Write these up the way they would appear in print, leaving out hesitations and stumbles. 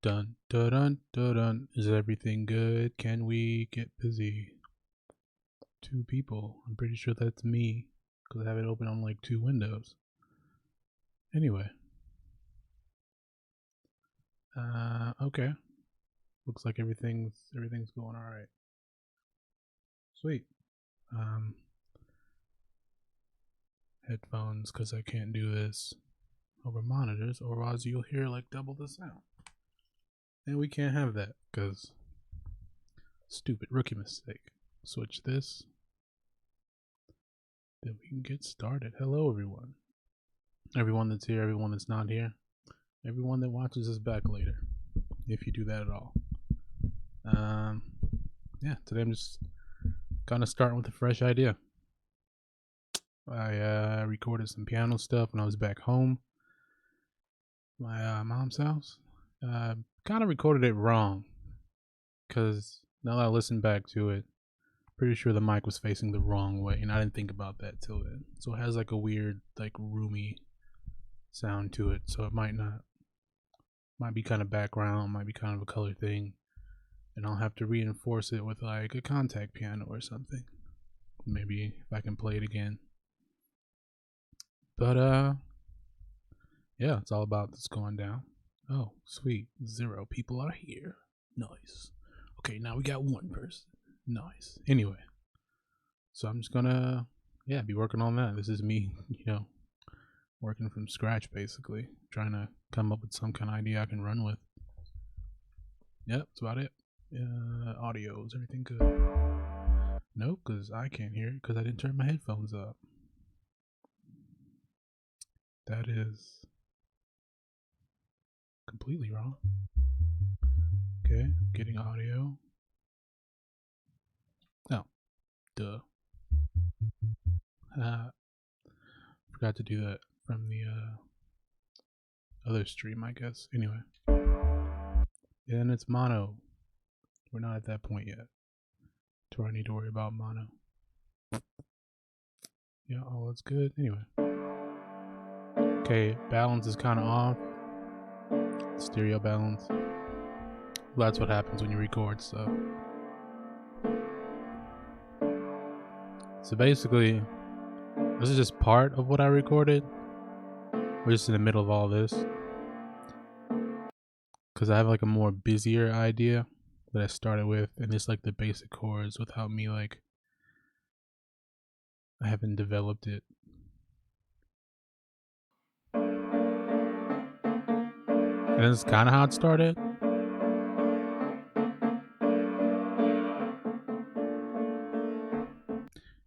Dun dun dun dun dun. Is everything good? Can we get busy? 2 people. I'm pretty sure that's me because I have it open on like 2 windows. Anyway. Okay. Looks like everything's going all right. Sweet. Headphones because I can't do this over monitors, or else you'll hear like double the sound. And we can't have that because stupid rookie mistake. Switch this. Then we can get started. Hello, everyone. Everyone that's here, everyone that's not here, everyone that watches us back later, if you do that at all. Yeah, today I'm just gonna start with a fresh idea. I recorded some piano stuff when I was back home, my mom's house. Kind of recorded it wrong, because now that I listen back to it, pretty sure the mic was facing the wrong way, and I didn't think about that till then. So it has like a weird, like roomy sound to it. So it might be kind of background, might be kind of a color thing, and I'll have to reinforce it with like a contact piano or something. Maybe if I can play it again. But yeah, it's all about this going down. Oh, sweet. 0 people are here. Nice. Okay, now we got 1 person. Nice. Anyway, so I'm just gonna be working on that. This is me, working from scratch basically, trying to come up with some kind of idea I can run with. Yep, that's about it. Audio, is everything good? Nope, because I can't hear it because I didn't turn my headphones up. That is completely wrong. Okay, getting audio. Oh, duh. Forgot to do that from the other stream, I guess. Anyway. And it's mono. We're not at that point yet to where I need to worry about mono. Yeah, all that's good. Anyway. Okay, balance is kind of off. Stereo balance. Well, that's what happens when you record stuff. So basically, this is just part of what I recorded. We're just in the middle of all this. Because I have like a more busier idea that I started with, and it's like the basic chords without me like, I haven't developed it. And that's kind of how it started.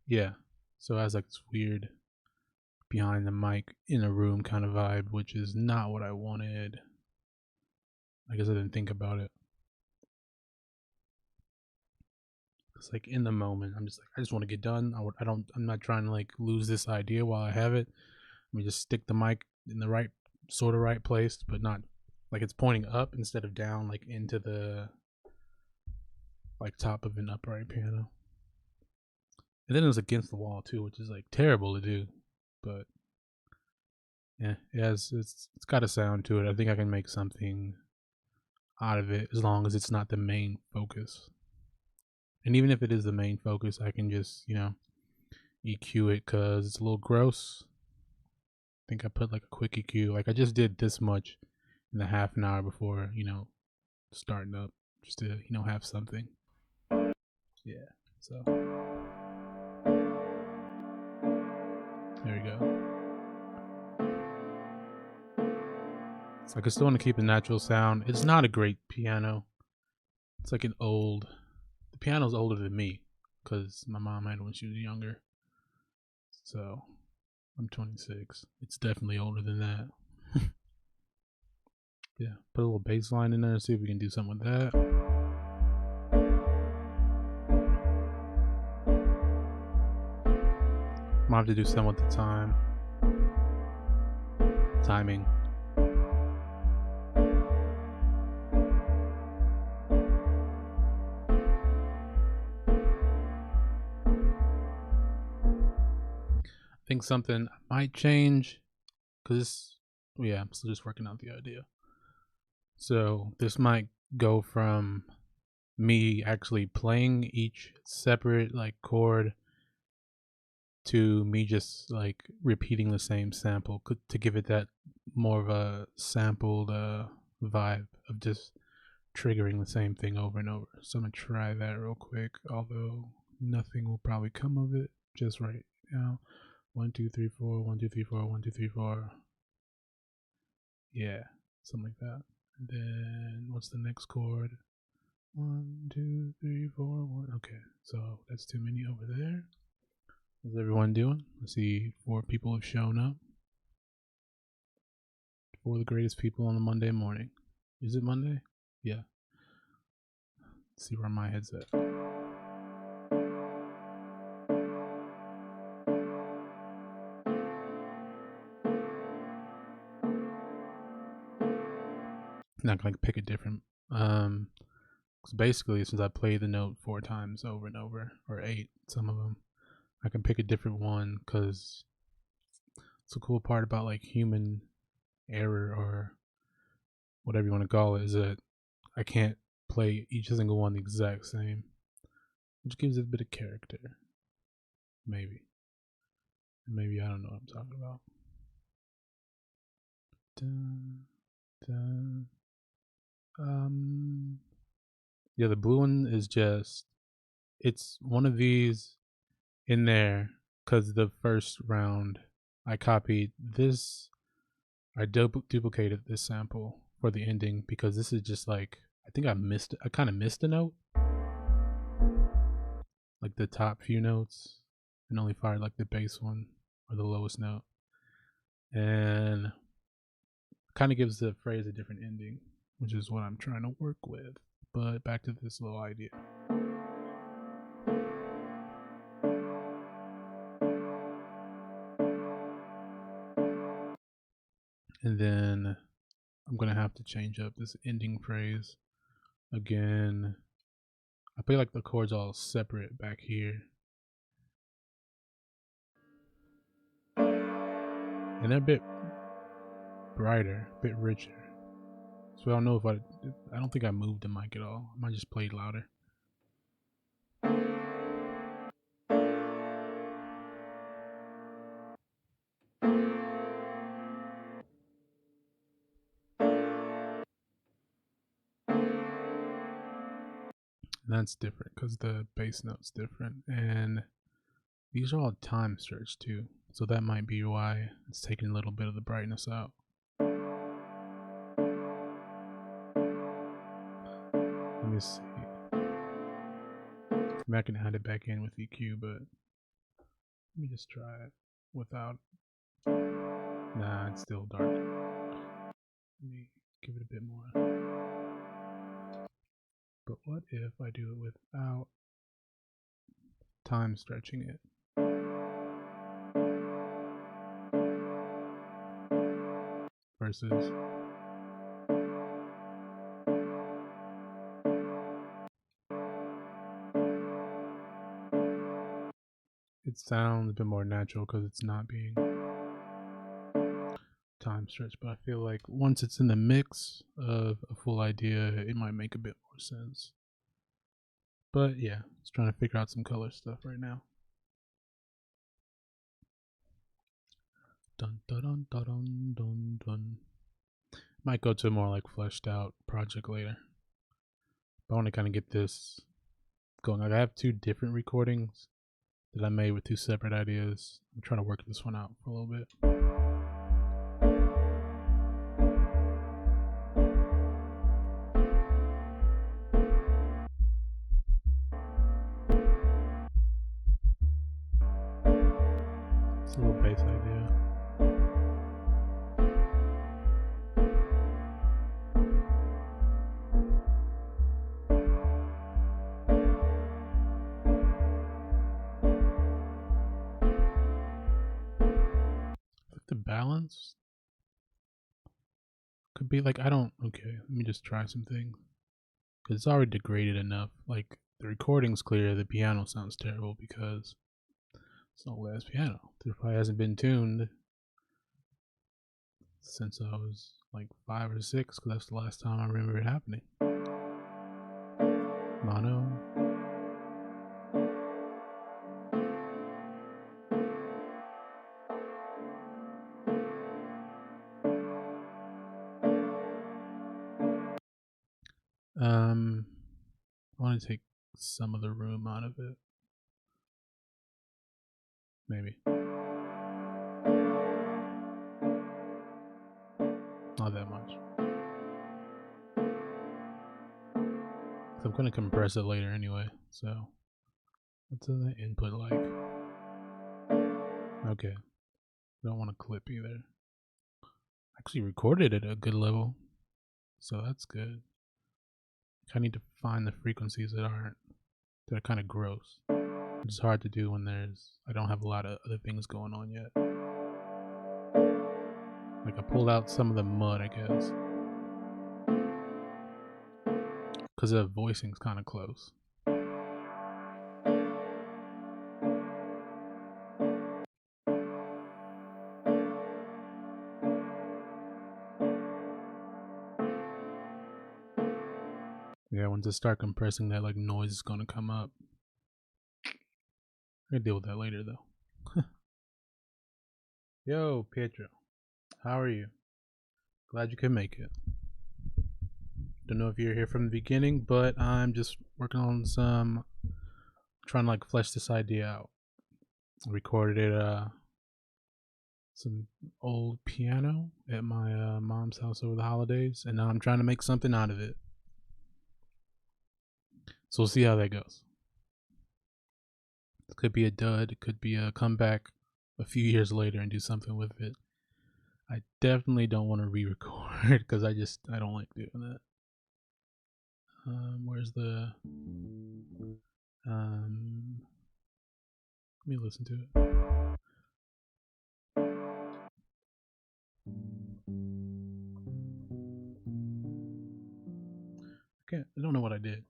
Yeah, so it has like this weird behind the mic in a room kind of vibe, which is not what I wanted. I guess I didn't think about it. It's like in the moment, I'm just like, I just want to get done. I'm not trying to like lose this idea while I have it. Let me just stick the mic in the right place, but not like it's pointing up instead of down, like into the like top of an upright piano. And then it was against the wall too, which is like terrible to do, but yeah, it's got a sound to it. I think I can make something out of it as long as it's not the main focus. And even if it is the main focus, I can just, EQ it because it's a little gross. I think I put like a quick EQ. Like I just did this much in the half an hour before, starting up just to, have something. Yeah, so there we go. It's like I still want to keep the natural sound. It's not a great piano. It's like the piano's older than me because my mom had it when she was younger. So I'm 26. It's definitely older than that. Yeah, put a little bass line in there, see if we can do something with that. Might have to do something with the timing. I think something might change because I'm still just working out the idea. So this might go from me actually playing each separate like chord to me just like repeating the same sample to give it that more of a sampled vibe of just triggering the same thing over and over. So I'm gonna try that real quick, although nothing will probably come of it just right now. 1 2 3 4 1 2 3 4 1 2 3 4. Yeah, something like that. And then what's the next chord? 1 2 3 4 1. Okay, so that's too many over there. How's everyone doing? I see 4 people have shown up. 4 of the greatest people on a Monday morning. Is it Monday? Yeah. Let's see where my head's at. Not gonna pick a different because basically since I played the note 4 times over and over, or 8 some of them, I can pick a different one because it's a cool part about like human error or whatever you want to call it is that I can't play each single one the exact same, which gives it a bit of character. Maybe I don't know what I'm talking about. Dun, dun. Yeah, the blue one is just, it's one of these in there because the first round I copied this, I duplicated this sample for the ending because this is just like, I think I kind of missed a note, like the top few notes, and only fired like the bass one or the lowest note, and kind of gives the phrase a different ending, which is what I'm trying to work with. But back to this little idea. And then I'm gonna have to change up this ending phrase again. I play like the chords all separate back here, and they're a bit brighter, a bit richer. So I don't know if I don't think I moved the mic at all. I might just play louder. And that's different because the bass note's different, and these are all time stretched too. So that might be why it's taking a little bit of the brightness out. Let me see. I'm not gonna add it back in with EQ, but let me just try it without. Nah, it's still dark. Let me give it a bit more. But what if I do it without time stretching it? Versus it sounds a bit more natural because it's not being time stretched. But I feel like once it's in the mix of a full idea, it might make a bit more sense. But yeah, just trying to figure out some color stuff right now. Dun dun dun dun dun dun. Might go to a more like fleshed out project later. But I want to kind of get this going. Like I have 2 different recordings that I made with 2 separate ideas. I'm trying to work this one out for a little bit. It's a little bass idea. The balance could be like, I don't, okay, let me just try some things. Because it's already degraded enough. Like, the recording's clear, the piano sounds terrible because it's an old ass piano. It probably hasn't been tuned since I was like 5 or 6, because that's the last time I remember it happening. Mono. I want to take some of the room out of it. Maybe. Not that much. I'm going to compress it later anyway, so what's the input like? Okay. Don't want to clip either. Actually recorded at a good level, so that's good. I need to find the frequencies that are kind of gross. It's hard to do when I don't have a lot of other things going on yet. Like I pulled out some of the mud, I guess, because the voicing's kind of close. Yeah, once I start compressing, that like noise is gonna come up. I can deal with that later though. Yo, Patron, how are you? Glad you could make it. Don't know if you're here from the beginning, but I'm just working on trying to like flesh this idea out. I recorded it some old piano at my mom's house over the holidays, and now I'm trying to make something out of it. So we'll see how that goes. It could be a dud, it could be a comeback a few years later and do something with it. I definitely don't want to re-record because I don't like doing that. Where's the let me listen to it. Okay, I don't know what I did.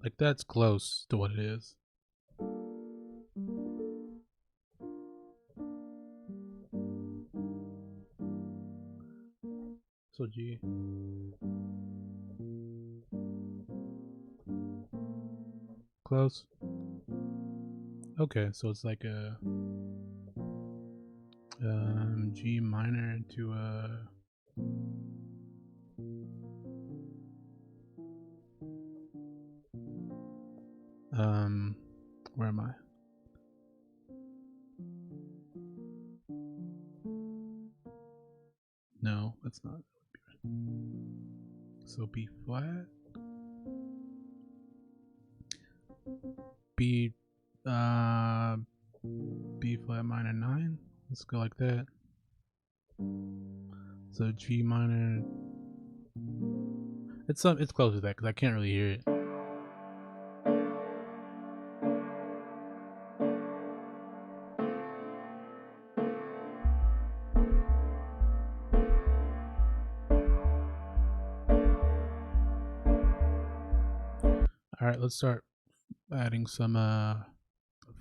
Like that's close to what it is. So G. Close. Okay, so it's like a G minor to a where am I? No, that's not. So B flat. B flat minor 9. Let's go like that. So G minor. It's close to that because I can't really hear it. All right, let's start adding some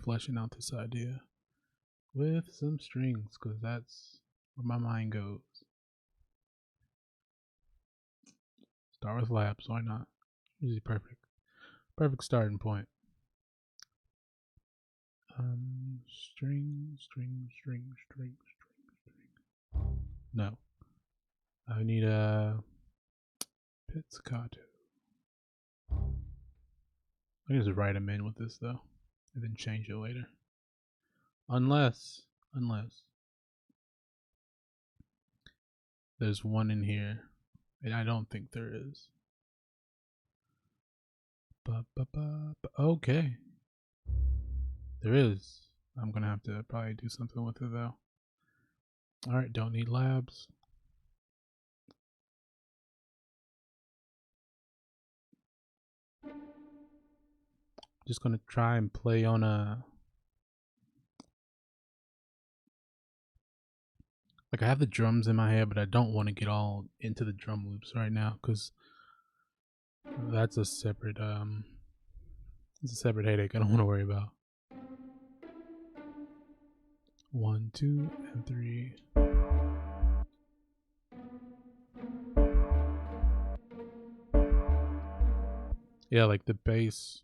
fleshing out this idea with some strings because that's where my mind goes. Start with labs, why not? Usually perfect starting point. String. No, I need a pizzicato. I can just write them in with this though, and then change it later. Unless there's one in here, and I don't think there is. Okay, there is. I'm gonna have to probably do something with it though. All right, don't need labs. Just gonna try and play on a. Like I have the drums in my head, but I don't want to get all into the drum loops right now because that's a separate it's a separate headache I don't want to worry about. 1, 2, and 3. Yeah, like the bass.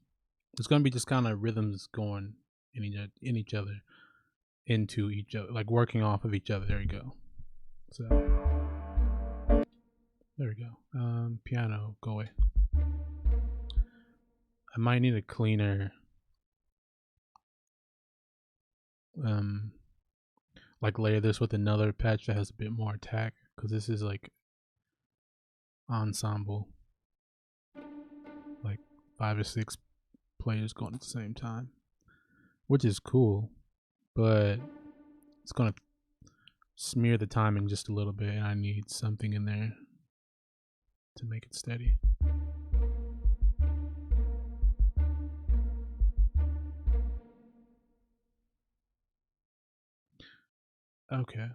It's gonna be just kind of rhythms going in each other, into each other, like working off of each other. There you go. So there we go. Piano, go away. I might need a cleaner, like layer this with another patch that has a bit more attack, because this is like ensemble, like 5 or 6 players going at the same time, which is cool, but it's gonna smear the timing just a little bit, and I need something in there to make it steady. Okay.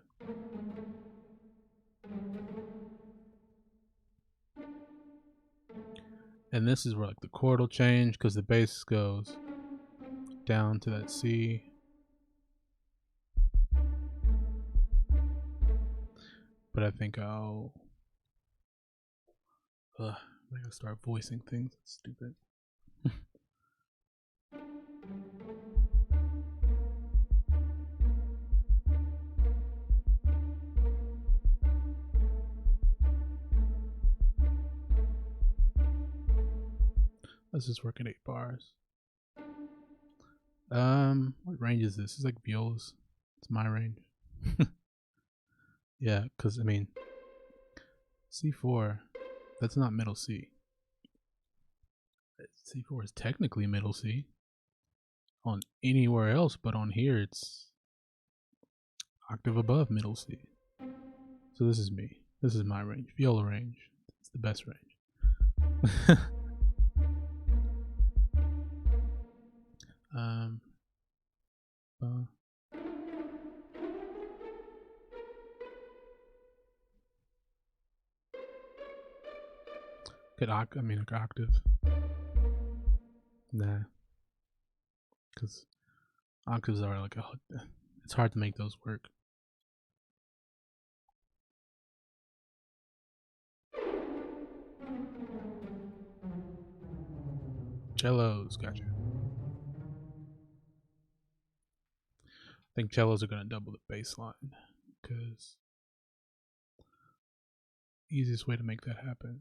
And this is where like the chord will change, because the bass goes down to that C. But I think I gotta start voicing things. That's stupid. Let's just work at 8 bars. What range is this? It's like violas. It's my range. Yeah, because I mean, C4, that's not middle C. C4 is technically middle C on anywhere else, but on here it's octave above middle C. So this is me. This is my range. Viola range. It's the best range. Good octave. Nah, because octaves are like it's hard to make those work. Cellos, gotcha. I think cellos are gonna double the bass line, because easiest way to make that happen.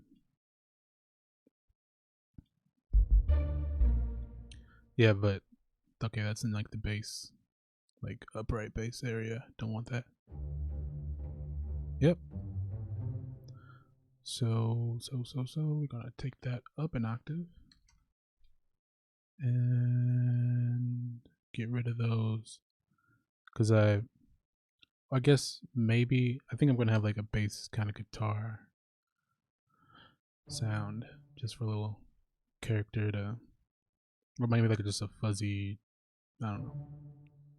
Yeah, but okay, that's in like the bass, like upright bass area. Don't want that. Yep. So we're gonna take that up an octave and get rid of those, because I guess maybe I think I'm gonna have like a bass kind of guitar sound just for a little character to, or maybe like just a fuzzy, I don't know,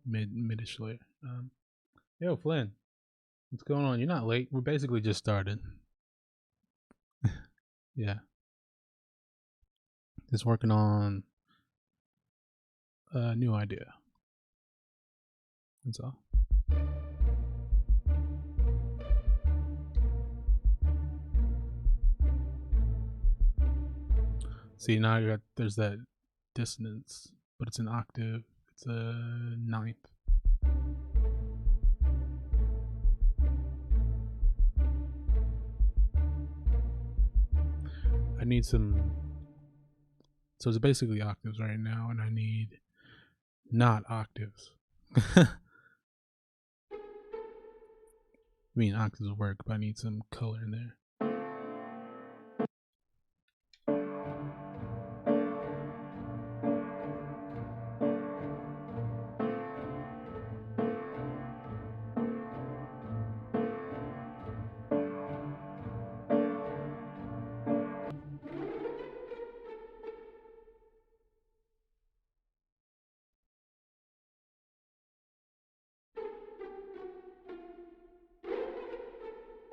midish layer. Yo, Flynn, what's going on? You're not late. We're basically just started. Yeah, just working on a new idea. That's all. See, now you got, there's that dissonance, but it's an octave. It's a ninth. I need some. So it's basically octaves right now, and I need not octaves. I mean, octaves work, but I need some color in there.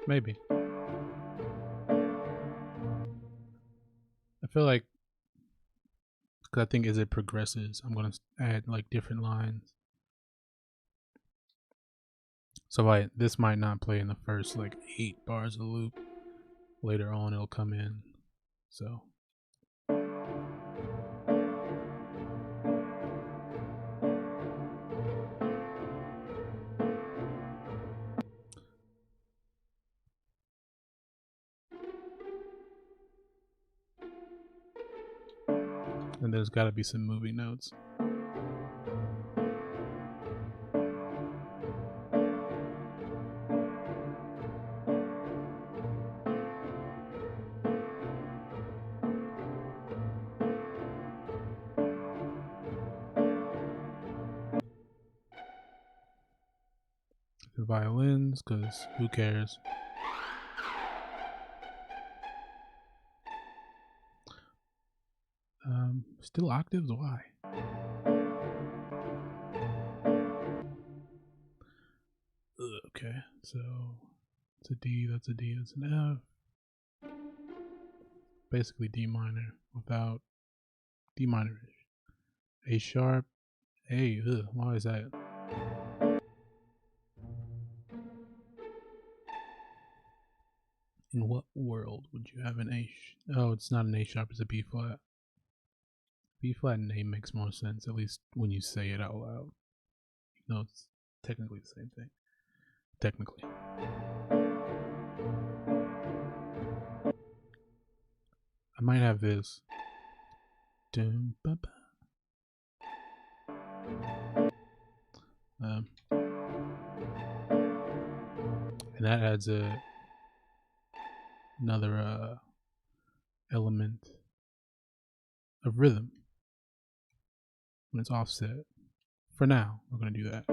Maybe. I feel like, because I think as it progresses, I'm going to add like different lines. So this might not play in the first like 8 bars of the loop. Later on it'll come in. So and there's got to be some moving notes. The violins, because who cares? Still octaves? Why? Okay, so it's a D, that's a D, that's an F. Basically D minor without D minor. A sharp, A, why is that? In what world would you have an A? Oh, it's not an A sharp, it's a B flat. B flat and A makes more sense, at least when you say it out loud. No, it's technically the same thing. Technically. I might have this. And that adds another element of rhythm when it's offset. For now, we're going to do that.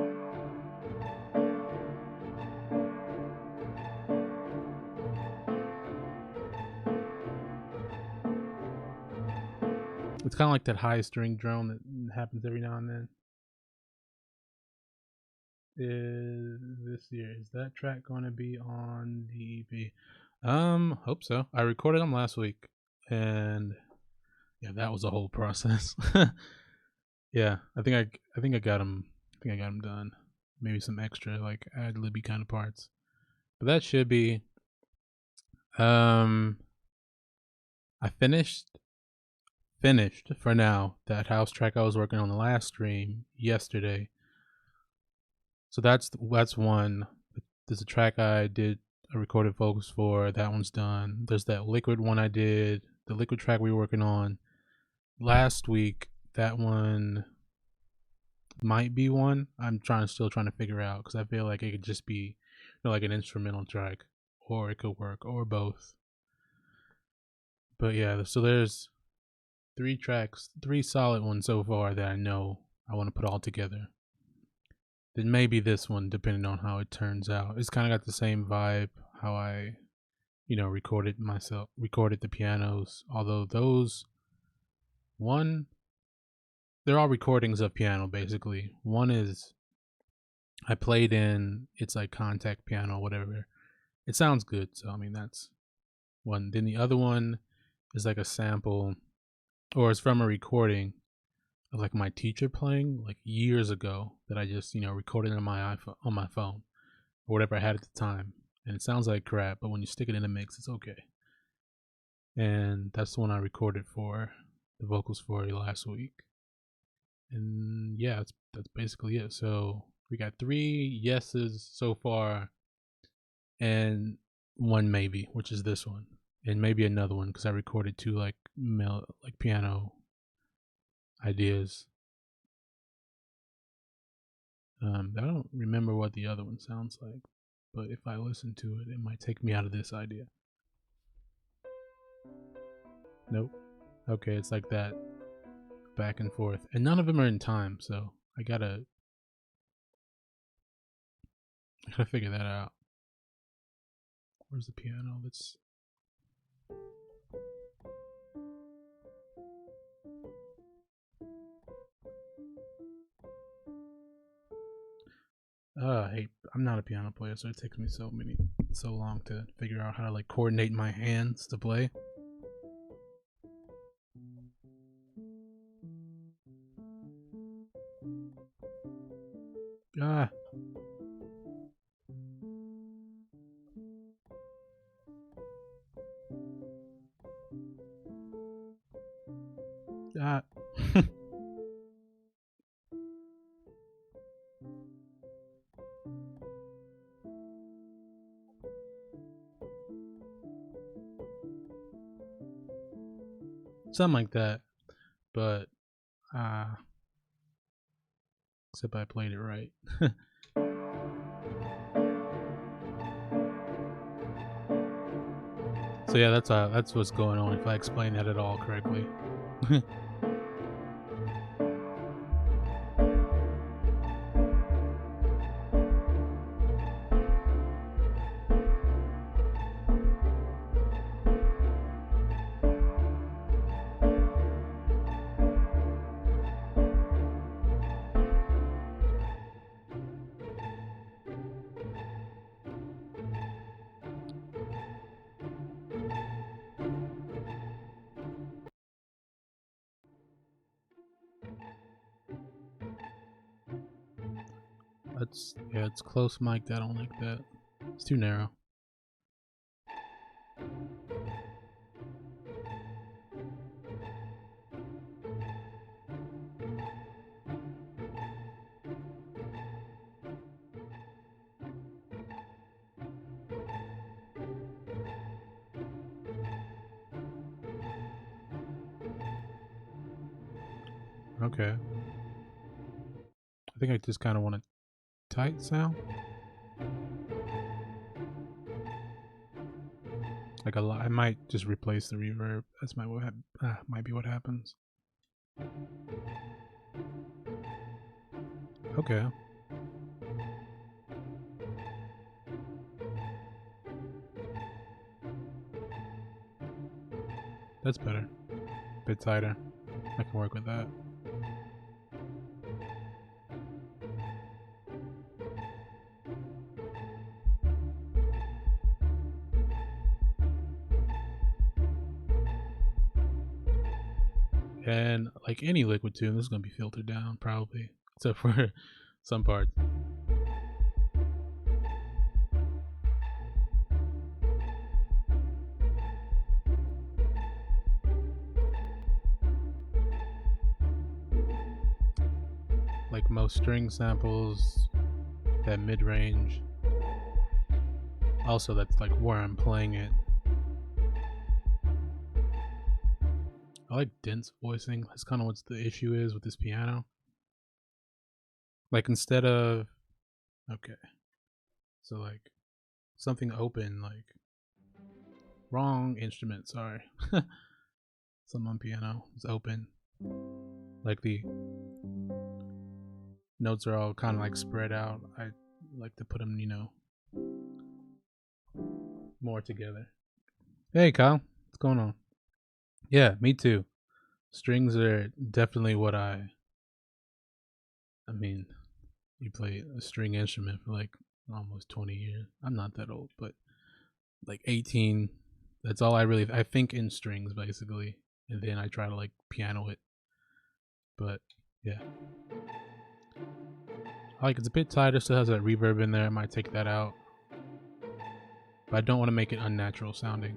It's kind of like that high string drone that happens every now and then. This year, is that track going to be on the EP? Hope so. I recorded them last week, and yeah, that was a whole process. Yeah, I think I got them. I think I got them done. Maybe some extra like ad libby kind of parts, but that should be. I finished for now that house track I was working on the last stream yesterday. So that's one. There's a track I did a recorded vocals for. That one's done. There's that liquid one I did. The liquid track we were working on last week. That one might be one. I'm still trying to figure out because I feel like it could just be, like an instrumental track, or it could work, or both. But yeah, so there's 3 tracks, 3 solid ones so far that I know I want to put all together. Then maybe this one, depending on how it turns out. It's kind of got the same vibe, how I, recorded the pianos. Although they're all recordings of piano, basically. One is, I played in, it's like contact piano, whatever. It sounds good, so I mean, that's one. Then the other one is like a sample, or it's from a recording of like my teacher playing like years ago that I just recorded on my iPhone, on my phone, or whatever I had at the time, and it sounds like crap, but when you stick it in a mix, it's okay. And that's the one I recorded for the vocals for last week. And yeah, that's basically it. So we got 3 yeses so far, and 1 maybe, which is this one, and maybe another one because I recorded 2 like piano ideas. I don't remember what the other one sounds like, but if I listen to it, it might take me out of this idea. Nope. Okay, it's like that, back and forth, and none of them are in time, so I gotta figure that out. Where's the piano? Let's. I'm not a piano player, so it takes me so long to figure out how to like coordinate my hands to play. Ah. Something like that. But except I played it right. So yeah, that's what's going on. If I explain that at all correctly. It's close mic. I don't like that. It's too narrow. Okay. I think I just kind of want a tight sound. Like a lot. I might just replace the reverb. That's might be what happens. Okay. That's better. A bit tighter. I can work with that. And like any liquid tune, this is gonna be filtered down probably, except for some parts. Like most string samples, that mid-range. Also, that's like where I'm playing it. I like dense voicing. That's kind of what the issue is with this piano. Like instead of, okay, so like something open, like wrong instrument, sorry. Some on piano is open. Like the notes are all kind of like spread out. I like to put them, more together. Hey, Kyle, what's going on? Yeah, me too. Strings are definitely what I mean, you play a string instrument for like almost 20 years. I'm not that old, but like 18. That's all I think in strings basically. And then I try to like piano it. But yeah. Like it's a bit tighter, still has that reverb in there. I might take that out. But I don't want to make it unnatural sounding.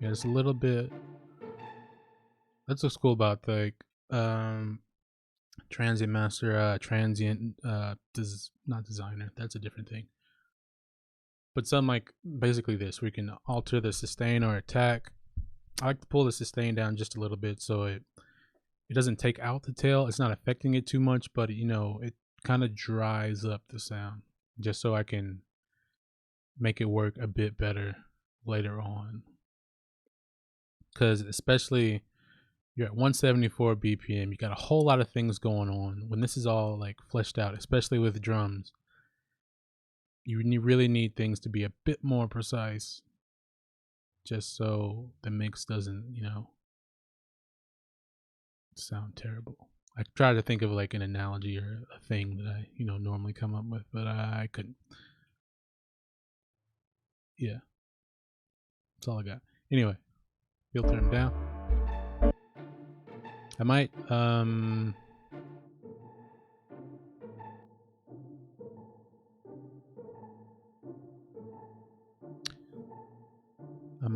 Yeah, it's a little bit. That's what's cool about like transient master, not designer. That's a different thing. But some like basically this, we can alter the sustain or attack. I like to pull the sustain down just a little bit so it doesn't take out the tail. It's not affecting it too much, but it kind of dries up the sound just so I can make it work a bit better later on. Because especially you're at 174 BPM, you got a whole lot of things going on. When this is all like fleshed out, especially with drums, you really need things to be a bit more precise just so the mix doesn't, sound terrible. I tried to think of like an analogy or a thing that I, normally come up with, but I couldn't. Yeah, that's all I got. Anyway, filter them down. I might,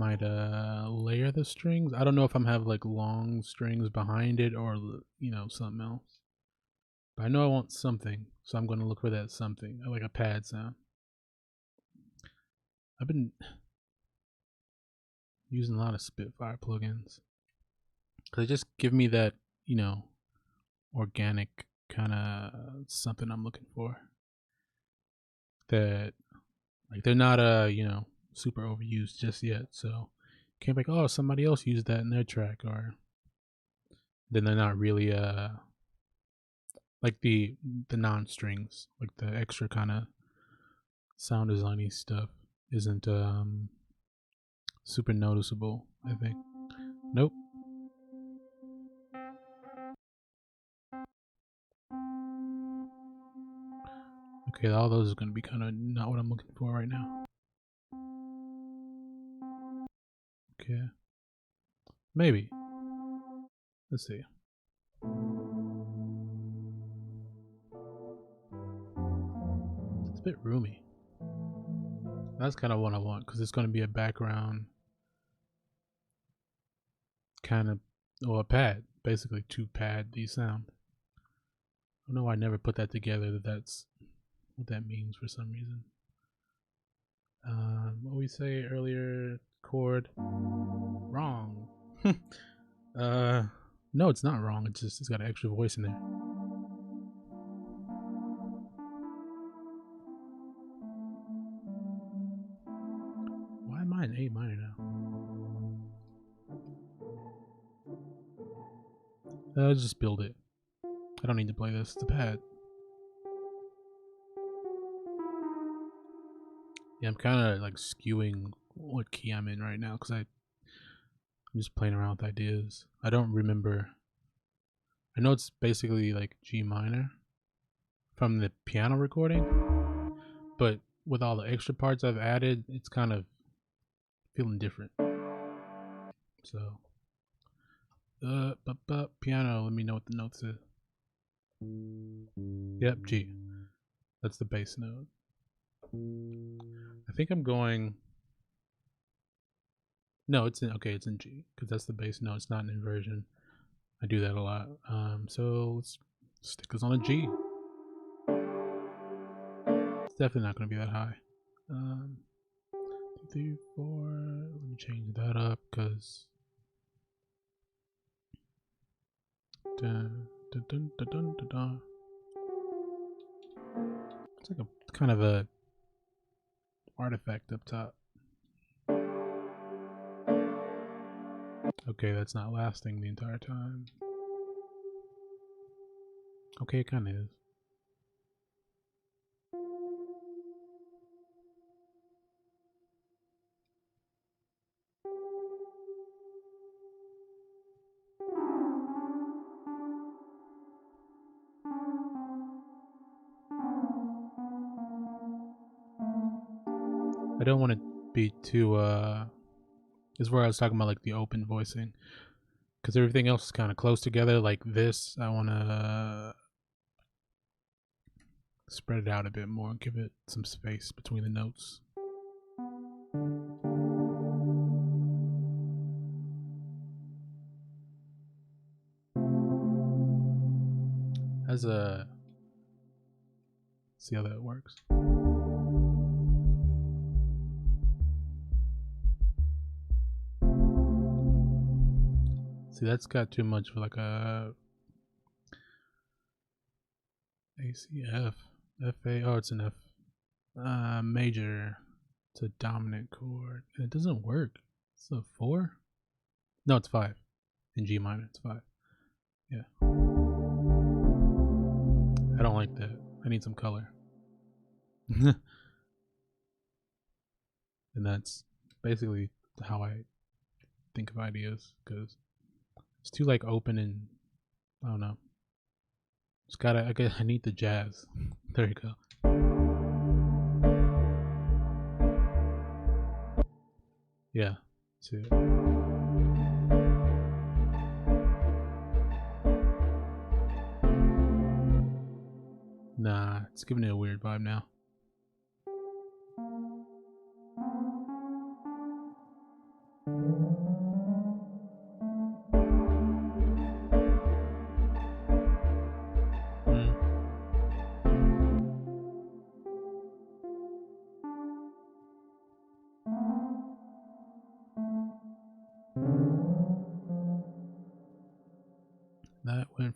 might layer the strings. I don't know if I'm have like long strings behind it or, you know, something else. But I know I want something, so I'm going to look for that something, like a pad sound. I've been using a lot of Spitfire plugins because they just give me that, you know, organic kind of something I'm looking for. That, like, they're not you know, super overused just yet, so can't be like, oh, somebody else used that in their track, or then they're not really like the non-strings, like the extra kind of sound designy stuff isn't super noticeable, I think. Nope. Okay, all those are going to be kind of not what I'm looking for right now. Okay. Maybe. Let's see. It's a bit roomy. That's kind of what I want, because it's going to be a background kind of, or a pad, basically, to pad the sound. I don't know why I never put that together, that's what that means for some reason. What we say earlier, chord, wrong. No, it's not wrong, it's just, it's got an extra voice in there. Why am I in A minor now? Just build it. I don't need to play this, it's a pad. Yeah, I'm kind of like skewing what key I'm in right now, because I'm just playing around with ideas. I don't remember. I know it's basically like G minor from the piano recording, but with all the extra parts I've added, it's kind of feeling different. So, piano, let me know what the notes is. Yep, G. That's the bass note. I think I'm going. No, it's in. Okay, it's in G because that's the bass note. It's not an inversion. I do that a lot. So let's stick this on a G. It's definitely not going to be that high. 2, 3, 4. Let me change that up because. It's like a kind of a artifact up top. Okay, that's not lasting the entire time. Okay, it kind of is. I don't want to be too this is where I was talking about like the open voicing, because everything else is kind of close together. Like this, I want to spread it out a bit more and give it some space between the notes. As a see how that works. See, that's got too much for like a ACF, FA. Oh, it's an F major. It's a dominant chord, and it doesn't work. It's a 4. No, it's 5 in G minor. It's 5. Yeah. I don't like that. I need some color. And that's basically how I think of ideas, because it's too like open and I don't know. It's gotta. I need the jazz. There you go. Yeah. See it. Nah, it's giving it a weird vibe now.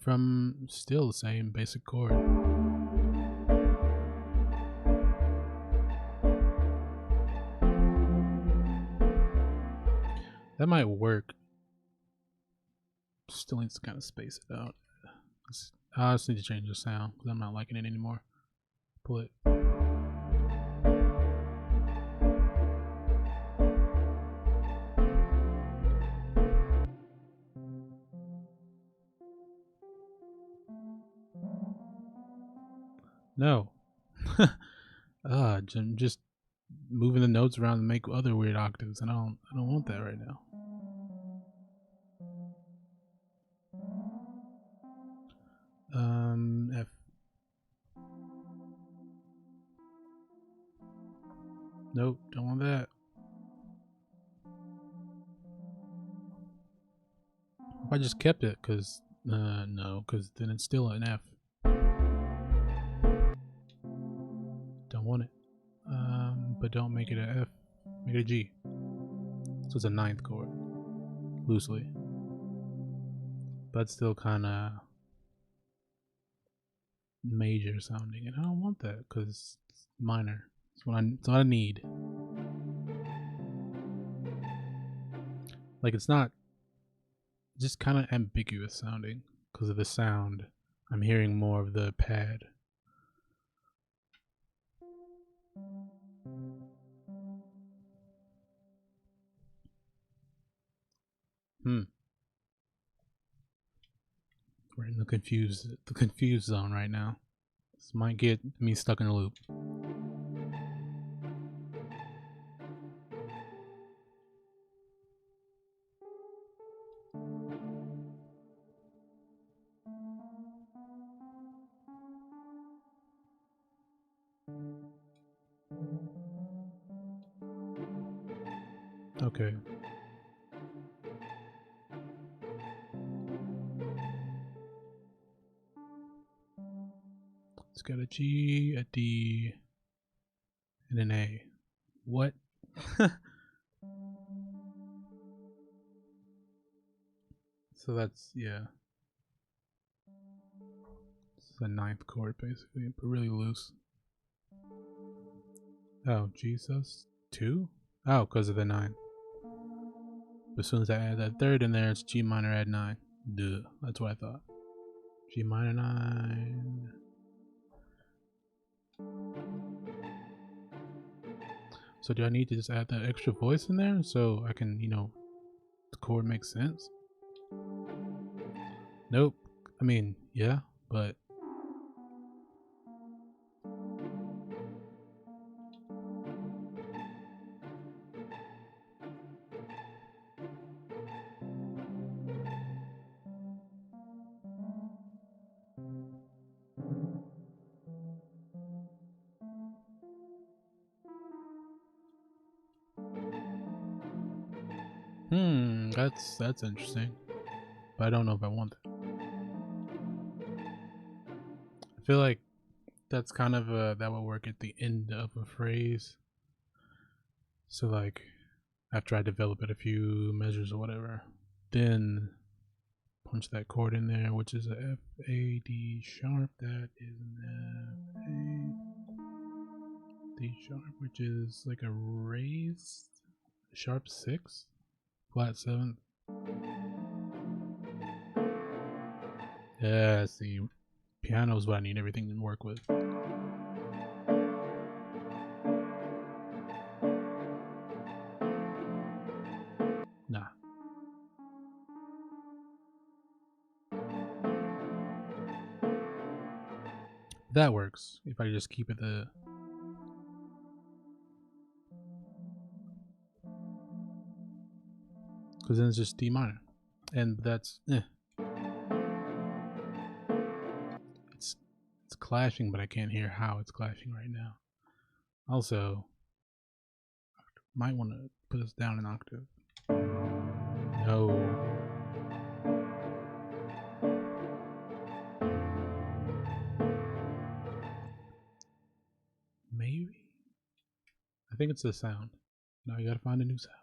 from still the same basic chord. That might work. Still needs to kind of space it out. I just need to change the sound because I'm not liking it anymore. Pull it. No. Just moving the notes around to make other weird octaves, and I don't want that right now. F. Nope, don't want that. If I just kept it, cause no, cause then it's still an F. Don't want it. But don't make it a F. Make it a G. So it's a ninth chord, loosely. But still kind of major sounding, and I don't want that because it's minor. It's what I need. Like it's not just kind of ambiguous sounding because of the sound. I'm hearing more of the pad. We're in the confused zone right now. This might get me stuck in a loop. Okay. It's got a G, a D, and an A. What? So that's, yeah. It's a ninth chord basically, but really loose. Oh, Jesus. 2? Oh, because of the 9. But as soon as I add that third in there, it's G minor add 9. Duh. That's what I thought. G minor 9. So do I need to just add that extra voice in there so I can, the chord makes sense? Nope. I mean, yeah, but that's interesting. But I don't know if I want that. I feel like that's kind of that will work at the end of a phrase. So like after I develop it a few measures or whatever, then punch that chord in there, which is a F, A, D sharp. That is an F, A, D sharp, which is like a raised sharp 6, flat 7. Yeah, see, piano is what I need everything to work with. Nah. That works if I just keep it the. Because then it's just D minor. And that's. It's clashing, but I can't hear how it's clashing right now. Also, might want to put us down an octave. No. Maybe? I think it's the sound. Now you gotta find a new sound.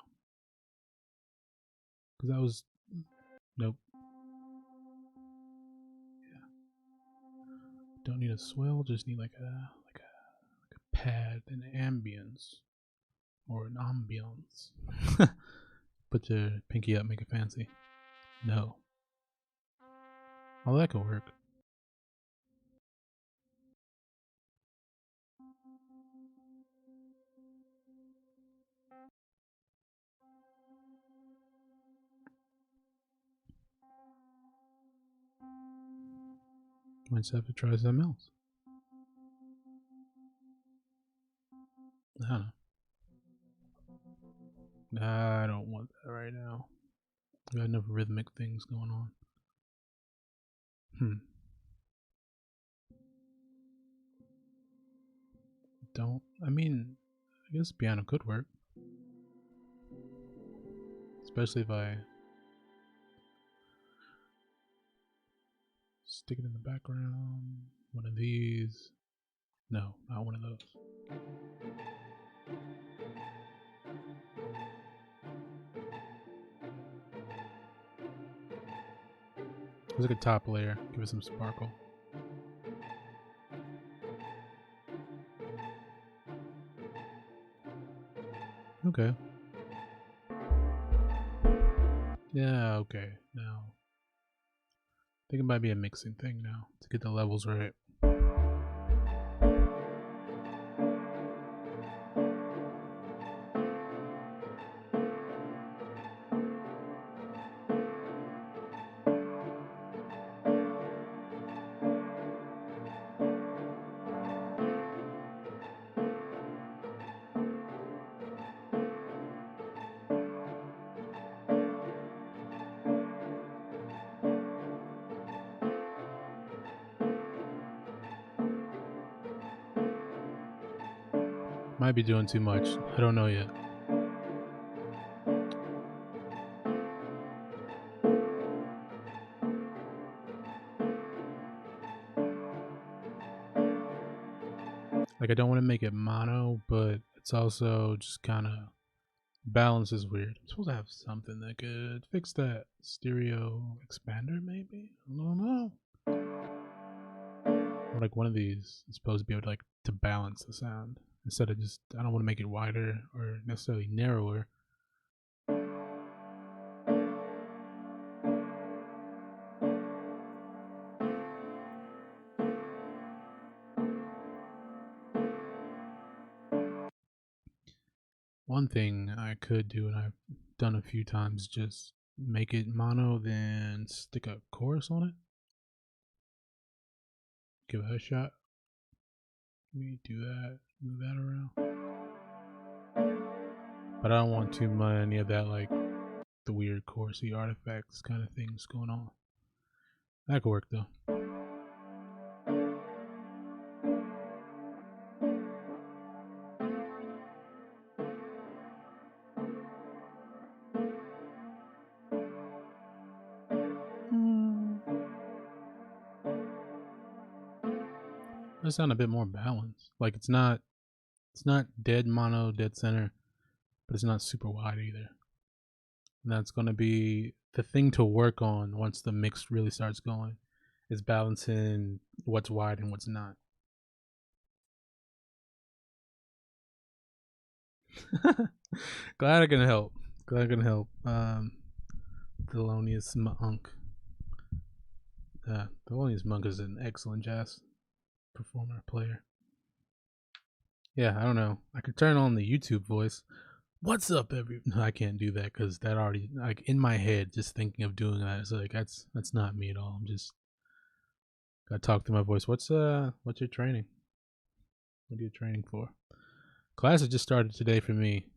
Because that was. Nope. Don't need a swell, just need like a pad, an ambience, or an ambiance. Put your pinky up, make it fancy. No. Oh, that could work. Might just have to try something else. I don't know. I don't want that right now. I got enough rhythmic things going on. I mean, I guess piano could work. Especially if I stick it in the background. One of these. No, not one of those. There's like a top layer. Give it some sparkle. Okay. Yeah, okay. Now, I think it might be a mixing thing now to get the levels right. Might be doing too much. I don't know yet. Like, I don't want to make it mono, but it's also just kind of balance is weird. I'm supposed to have something that could fix that stereo expander, maybe? I don't know. Or like one of these is supposed to be able to balance the sound. Instead of just, I don't want to make it wider or necessarily narrower. One thing I could do, and I've done a few times, just make it mono, then stick a chorus on it. Give it a shot. Let me do that, move that around. But I don't want too many of that, like the weird chorusy artifacts kind of things going on. That could work though. That sound a bit more balanced. Like it's not dead mono, dead center, but it's not super wide either. And that's going to be the thing to work on once the mix really starts going, is balancing what's wide and what's not. Glad I can help. Thelonious Monk. Thelonious Monk is an excellent jazz performer, player. Yeah, I don't know. I could turn on the YouTube voice. What's up, No, I can't do that because that already, like, in my head, just thinking of doing that, it's like that's not me at all. I'm just gotta talk through my voice. What's your training? What are you training for? Class has just started today for me,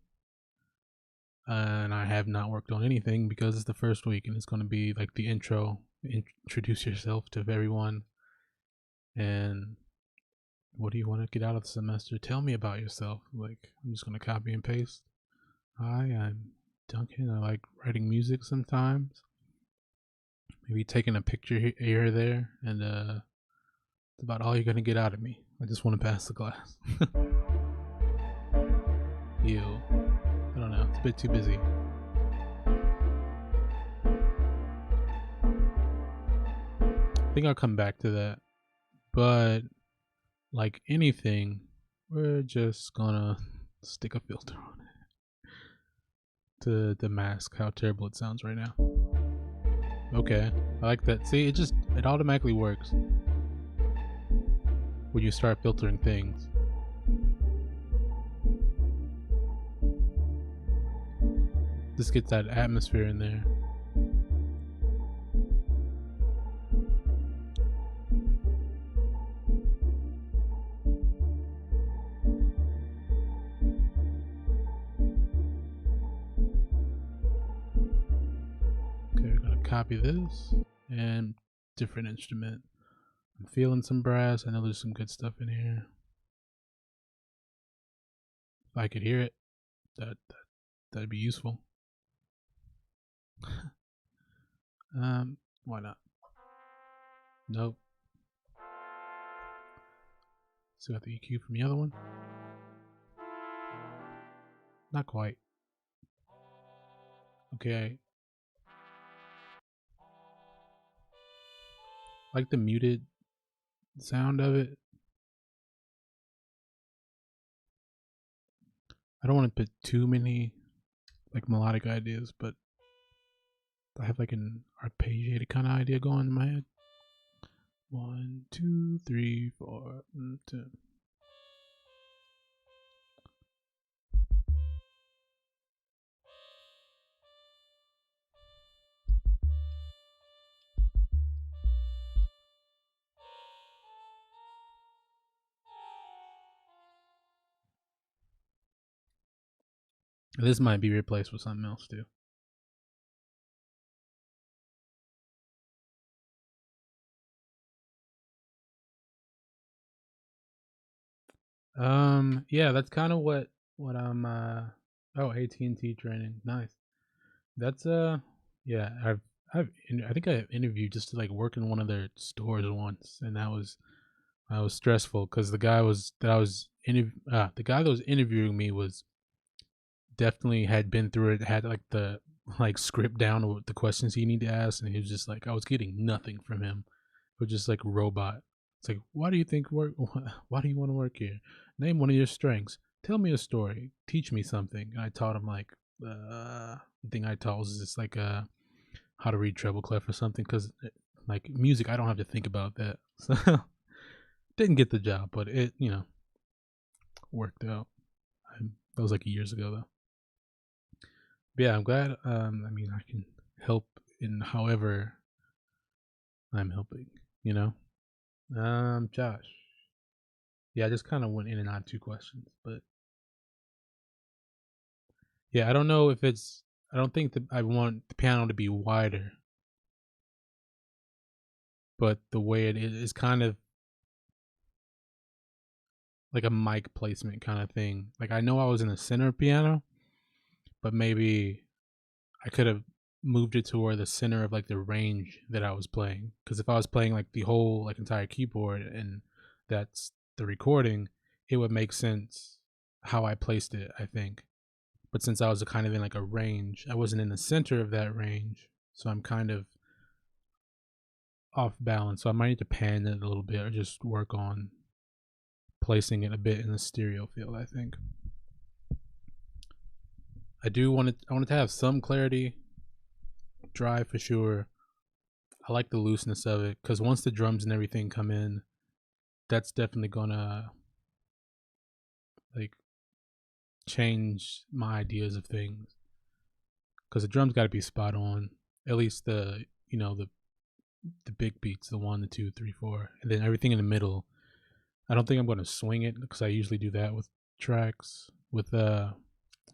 and I have not worked on anything because it's the first week, and it's going to be like the intro. Introduce yourself to everyone, and what do you want to get out of the semester? Tell me about yourself. Like, I'm just going to copy and paste. Hi, I'm Duncan. I like writing music sometimes. Maybe taking a picture here or there, and it's about all you're going to get out of me. I just want to pass the class. Ew. I don't know. It's a bit too busy. I think I'll come back to that. But like anything, we're just gonna stick a filter on it to mask how terrible it sounds right now. Okay, I like that. See, it automatically works when you start filtering things. Just gets that atmosphere in there. Okay, we're gonna copy this and different instrument. I'm feeling some brass. I know there's some good stuff in here. If I could hear it, that'd be useful. Why not? Nope. Still got the EQ from the other one. Not quite. Okay. I like the muted sound of it. I don't want to put too many like melodic ideas, but I have like an arpeggiated kind of idea going in my head. 1, 2, 3, 4, 2. This might be replaced with something else too. Yeah, that's kind of what I'm oh, AT&T training. Nice. That's yeah, I think I interviewed just to like work in one of their stores once, and that was stressful because the guy the guy that was interviewing me was definitely had been through it, had like the like script down with the questions he needed to ask, and he was just like I was getting nothing from him. It was just like robot. It's like, why do you think work? Why do you want to work here? Name one of your strengths. Tell me a story. Teach me something. And I taught him like the thing I taught was just like how to read treble clef or something, because like music I don't have to think about that. So didn't get the job, but it worked out. That was like years ago though. But yeah, I'm glad. I mean, I can help in however I'm helping. Josh. Yeah, I just kind of went in and out of 2 questions, but yeah, I don't know if it's. I don't think that I want the piano to be wider, but the way it is kind of like a mic placement kind of thing. Like I know I was in the center of piano, but maybe I could have moved it to where the center of like the range that I was playing. Because if I was playing like the whole like entire keyboard and that's the recording, it would make sense how I placed it, I think. But since I was kind of in like a range, I wasn't in the center of that range, so I'm kind of off balance. So I might need to pan it a little bit or just work on placing it a bit in the stereo field, I think. I wanted to have some clarity, dry for sure. I like the looseness of it because once the drums and everything come in, that's definitely gonna like change my ideas of things. Because the drums got to be spot on, at least the the big beats, the 1, the 2, 3, 4, and then everything in the middle. I don't think I'm gonna swing it because I usually do that with tracks with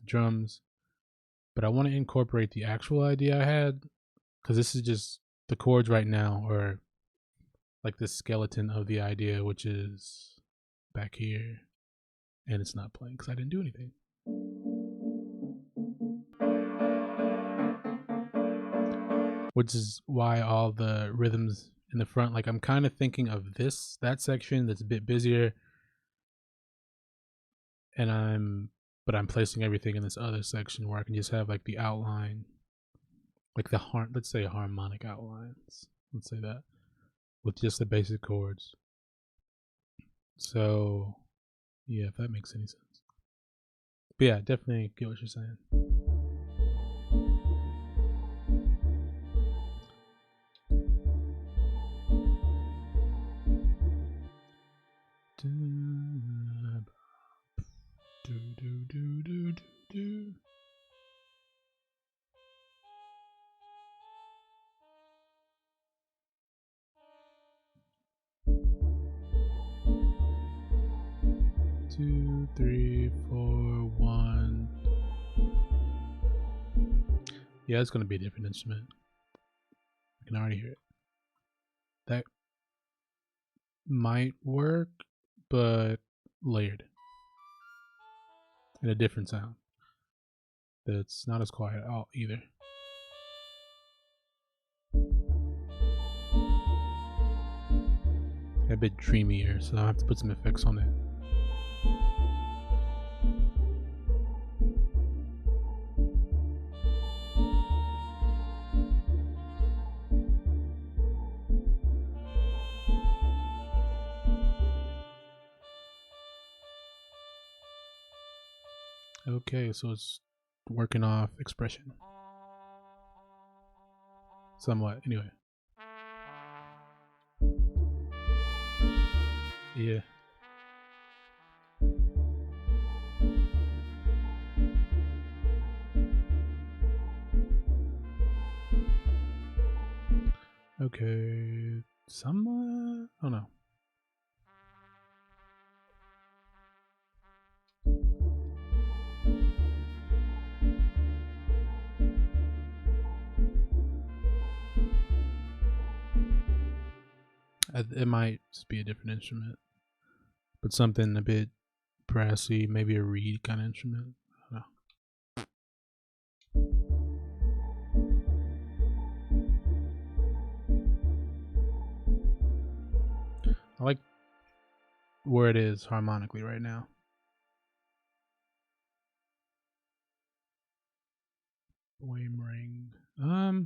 drums, but I want to incorporate the actual idea I had because this is just the chords right now, or like the skeleton of the idea, which is back here, and it's not playing because I didn't do anything. Which is why all the rhythms in the front, like I'm kind of thinking of that section that's a bit busier, and I'm placing everything in this other section where I can just have like the outline, like let's say harmonic outlines, let's say that, with just the basic chords. So yeah, if that makes any sense. But yeah, definitely get what you're saying. Two, three, four, one. Yeah, it's gonna be a different instrument. I can already hear it. That might work, but layered in a different sound. That's not as quiet out either. A bit dreamier, so I'll have to put some effects on it. Okay, so it's working off expression. Somewhat, anyway. Yeah. Okay, somewhat. Oh no. It might just be a different instrument, but something a bit brassy, maybe a reed kind of instrument. I don't know. I like where it is harmonically right now. Bohem ring. I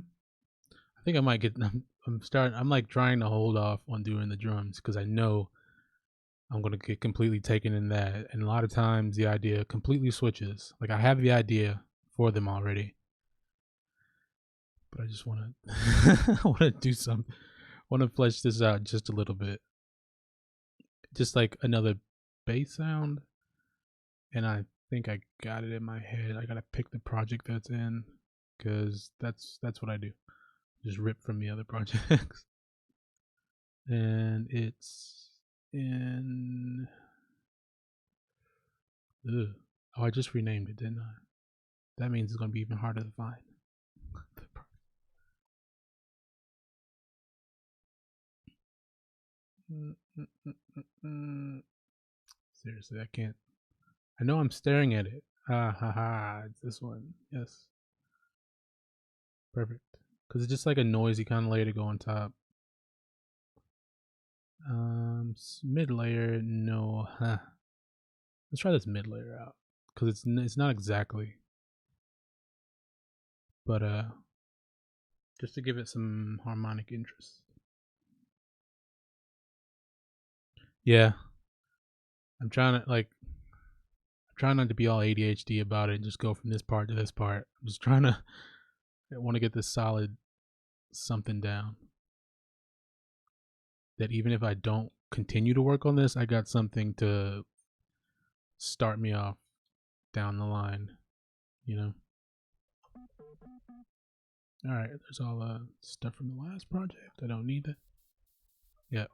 think I might get. I'm like trying to hold off on doing the drums because I know I'm gonna get completely taken in that, and a lot of times the idea completely switches. Like I have the idea for them already, but I just want to I want to do some, want to flesh this out just a little bit, just like another bass sound. And I think I got it in my head. I gotta pick the project that's in, because that's what I do. Just rip from the other projects, and it's in. Ugh. Oh, I just renamed it, didn't I? That means it's gonna be even harder to find. Seriously, I can't. I know I'm staring at it. Ah ha ha! It's this one. Yes, perfect. Because it's just like a noisy kind of layer to go on top. Mid layer, no. Huh. Let's try this mid layer out because it's not exactly, but just to give it some harmonic interest. Yeah, I'm trying to like. I'm trying not to be all ADHD about it and just go from this part to this part. I'm just trying to. I want to get this solid something down. That even if I don't continue to work on this, I got something to start me off down the line, you know. All right, there's all stuff from the last project. I don't need that. Yeah,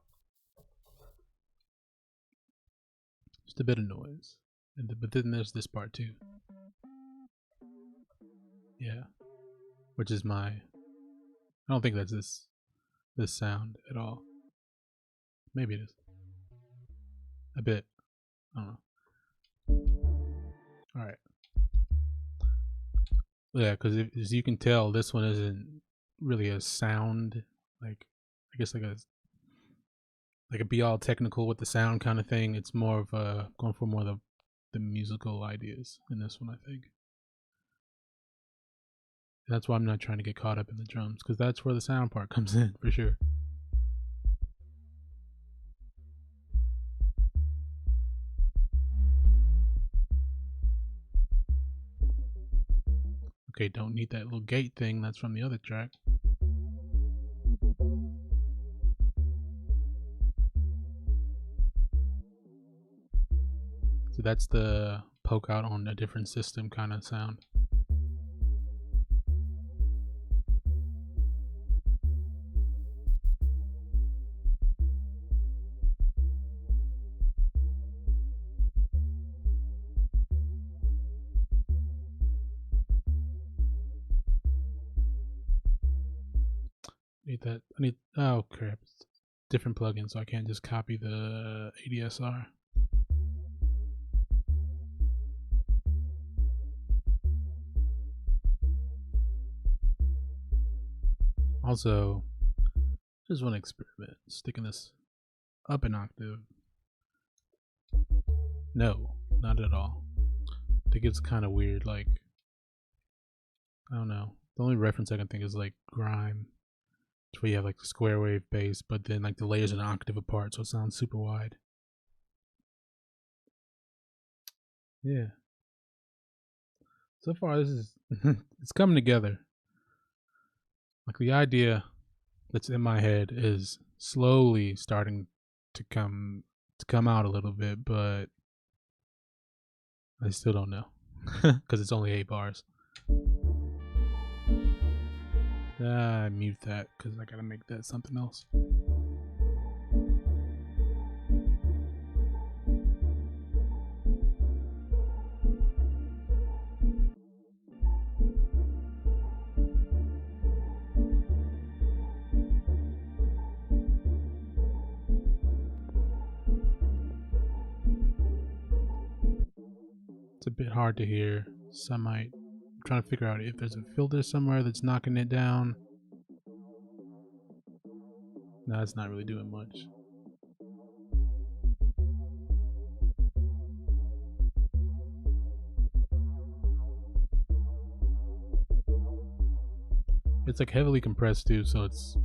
just a bit of noise, but then there's this part too. Yeah, which is my. I don't think that's this sound at all. Maybe it is. A bit. I don't know. All right. Yeah, because as you can tell, this one isn't really a sound. Like, I guess like a be all technical with the sound kind of thing. It's more of going for more of the musical ideas in this one, I think. That's why I'm not trying to get caught up in the drums, because that's where the sound part comes in for sure. Okay, don't need that little gate thing that's from the other track. So that's the poke out on a different system kind of sound. Need that. I need. Oh crap! Different plugin, so I can't just copy the ADSR. Also, just want to experiment sticking this up an octave. No, not at all. I think it's kind of weird. Like, I don't know. The only reference I can think is like Grime, where you have like the square wave bass, but then like the layers an octave apart, so it sounds super wide. Yeah. So far, this is it's coming together. Like the idea that's in my head is slowly starting to come out a little bit, but I still don't know because it's only 8 bars. I mute that because I gotta make that something else. It's a bit hard to hear, so I'm trying to figure out if there's a filter somewhere that's knocking it down. No, it's not really doing much. It's like heavily compressed too, so it's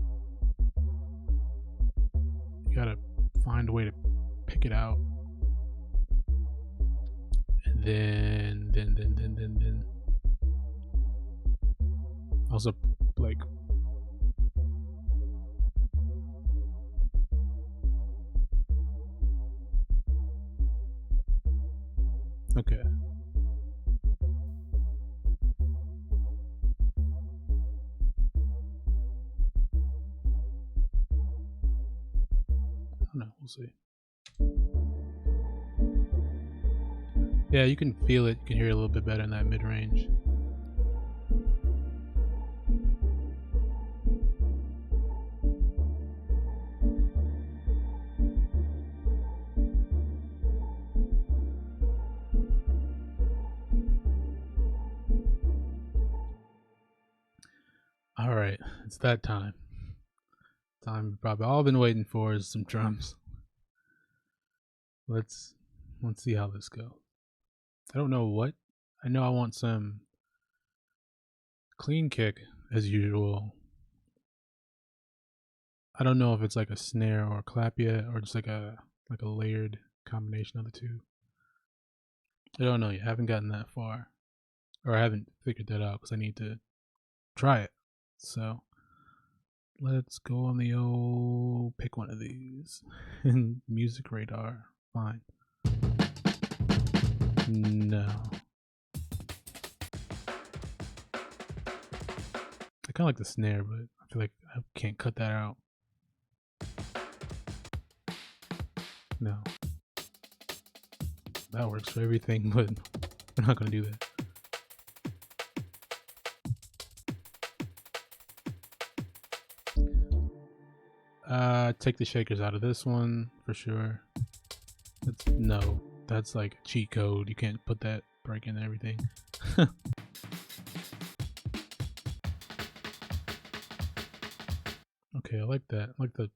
you gotta find a way to pick it out. And then also like okay. I don't know, we'll see. Yeah, you can feel it, you can hear it a little bit better in that mid-range. Alright, it's that time. Time we've probably all been waiting for is some drums. Let's see how this goes. I don't know what. I know I want some clean kick as usual. I don't know if it's like a snare or a clap yet, or just like a layered combination of the two. I don't know yet. I haven't gotten that far, or I haven't figured that out because I need to try it. So let's go on the old pick one of these. Music radar, fine. No. I kind of like the snare, but I feel like I can't cut that out. No. That works for everything, but we're not going to do that. Take the shakers out of this one for sure. That's like a cheat code. You can't put that break in everything. Okay, I like that. I like the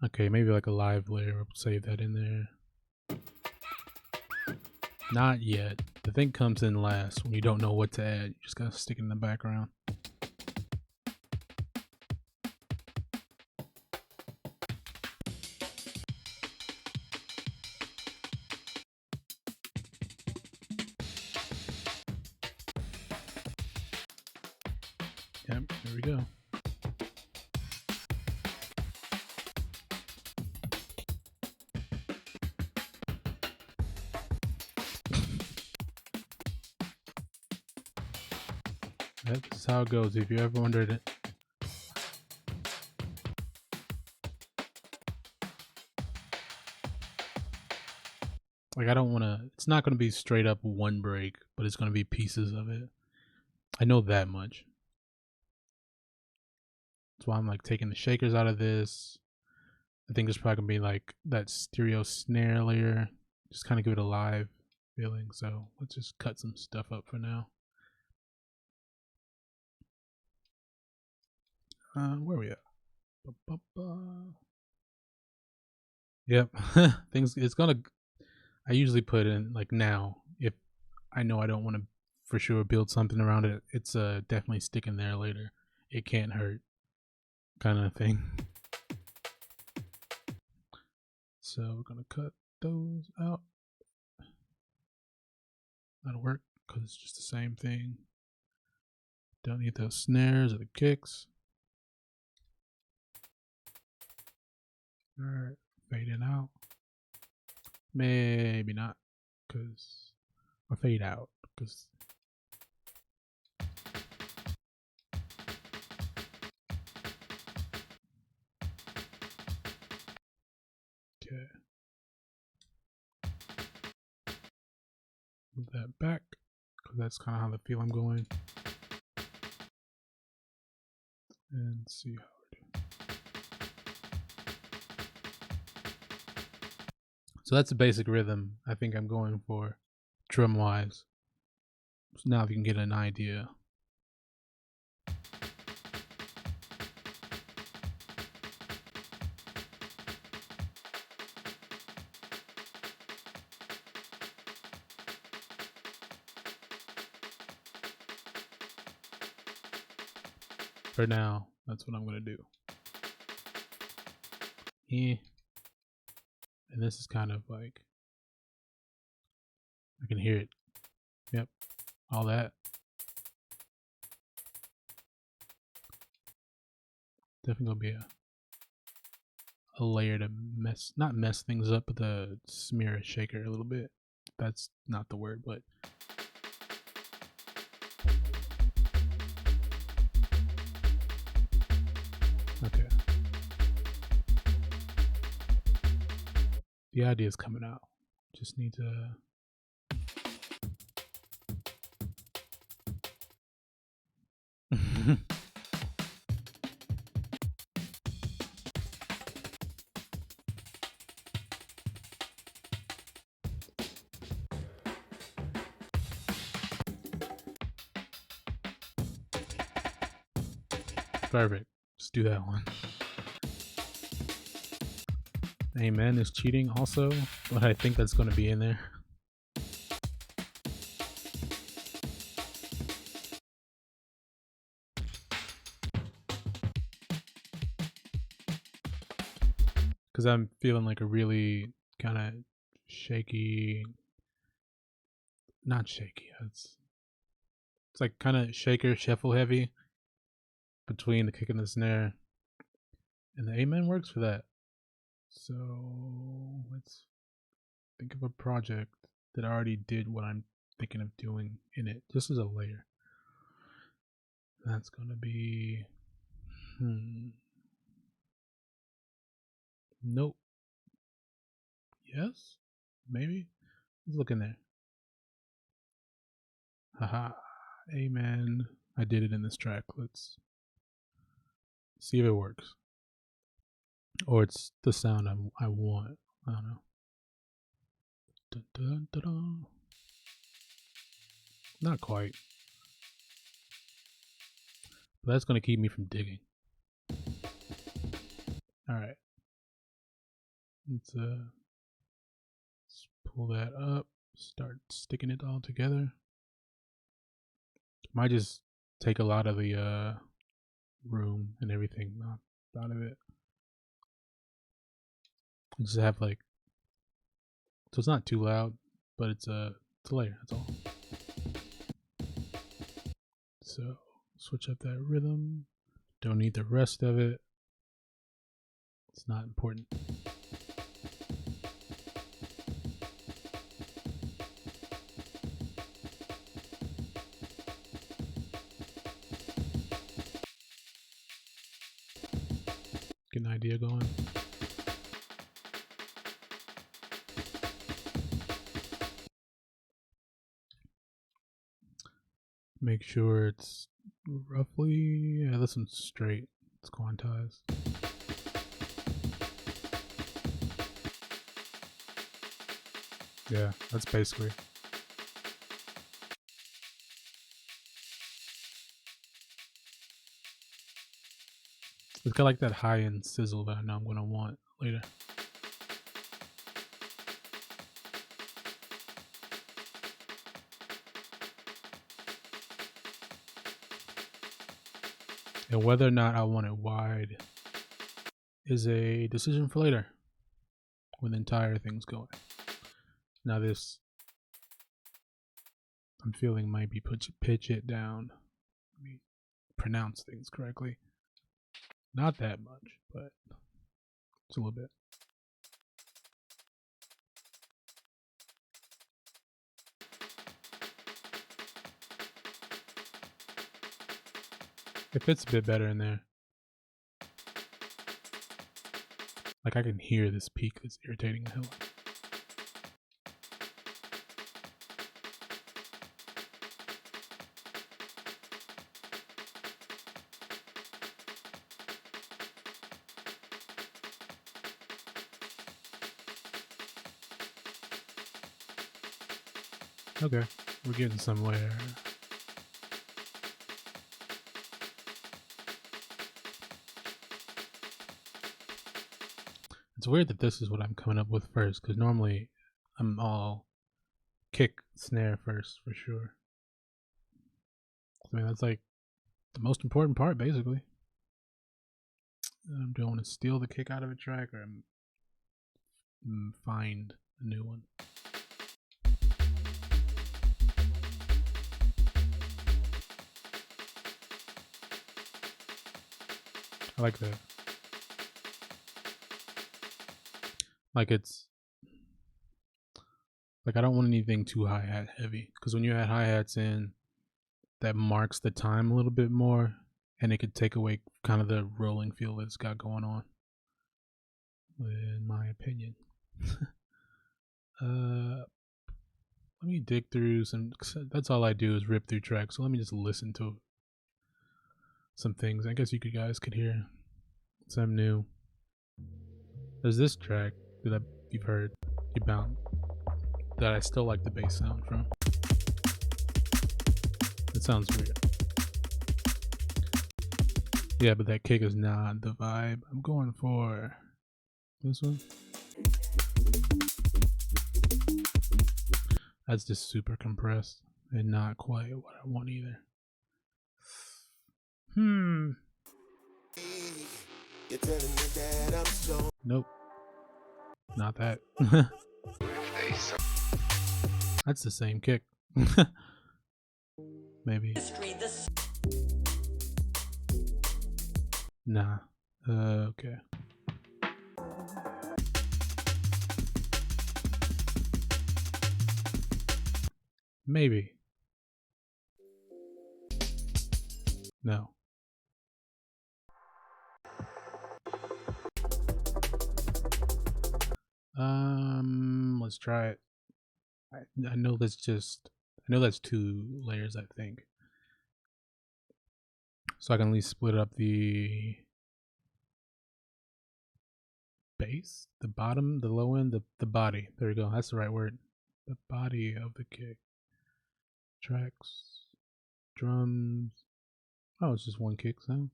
okay, maybe like a live layer. I'll save that in there. Not yet. The thing comes in last when you don't know what to add. You just gotta stick it in the background. There we go. That's how it goes. If you ever wondered it. Like, I don't want to, it's not going to be straight up one break, but it's going to be pieces of it. I know that much. That's why I'm like taking the shakers out of this. I think there's probably going to be like that stereo snare layer. Just kind of give it a live feeling. So let's just cut some stuff up for now. Where are we at? Yep. Things, it's going to, I usually put in like now, if I know I don't want to for sure build something around it, it's definitely sticking there later. It can't hurt kind of thing. So we're going to cut those out. That'll work because it's just the same thing. Don't need those snares or the kicks. Alright, fade in out. Maybe not, because, or fade out, because. Okay. Move that back, because that's kind of how the feel I'm going. And see how we're doing. So that's the basic rhythm I think I'm going for, drum wise. So now you can get an idea. For now, that's what I'm going to do. Yeah. And this is kind of like, I can hear it. Yep. All that. Definitely going to be a layer to not mess things up, but to smear a shaker a little bit. That's not the word, but. Okay. The idea is coming out. Just need to. Perfect. Let's do that one. Amen is cheating also, but I think that's going to be in there. Because I'm feeling like a really kind of shaky, not shaky, it's like kind of shaker, shuffle heavy between the kick and the snare. And the amen works for that. So let's think of a project that already did what I'm thinking of doing in it, just as a layer. That's going to be, nope. Yes? Maybe? Let's look in there. Haha. Amen. I did it in this track. Let's see if it works. Or it's the sound I want. I don't know. Dun, dun, dun, dun. Not quite. But that's going to keep me from digging. Alright. Let's pull that up. Start sticking it all together. Might just take a lot of the room and everything out of it. Just have like, so it's not too loud, but it's a layer, that's all. So switch up that rhythm. Don't need the rest of it. It's not important. Get an idea going. Make sure it's roughly, yeah, this one's straight. It's quantized. Yeah, that's basically. It's got like that high-end sizzle that I know I'm gonna want later. And whether or not I want it wide is a decision for later when the entire thing's going. Now this, I'm feeling might be pitch it down. Let me pronounce things correctly. Not that much, but it's a little bit. It fits a bit better in there. Like I can hear this peak that's irritating the hell out. Okay, we're getting somewhere. It's weird that this is what I'm coming up with first, because normally I'm all kick, snare first for sure. I mean, that's like the most important part, basically. Do I want to steal the kick out of a track or find a new one? I like that. Like it's like I don't want anything too hi-hat heavy, because when you add hi-hats in, that marks the time a little bit more, and it could take away kind of the rolling feel that it's got going on, in my opinion. Let me dig through some. That's all I do is rip through tracks. So let me just listen to some things. I guess you guys could hear some new. There's this track that you've heard, you bound, that I still like the bass sound from. It sounds weird. Yeah, but that kick is not the vibe I'm going for. This one. That's just super compressed and not quite what I want either. Nope. Not that. That's the same kick. Maybe. Nah. Okay. Maybe. No. Let's try it. I know that's two layers, I think. So I can at least split up the bass, the bottom, the low end, the body. There we go. That's the right word. The body of the kick. Tracks, drums. Oh, it's just one kick sound.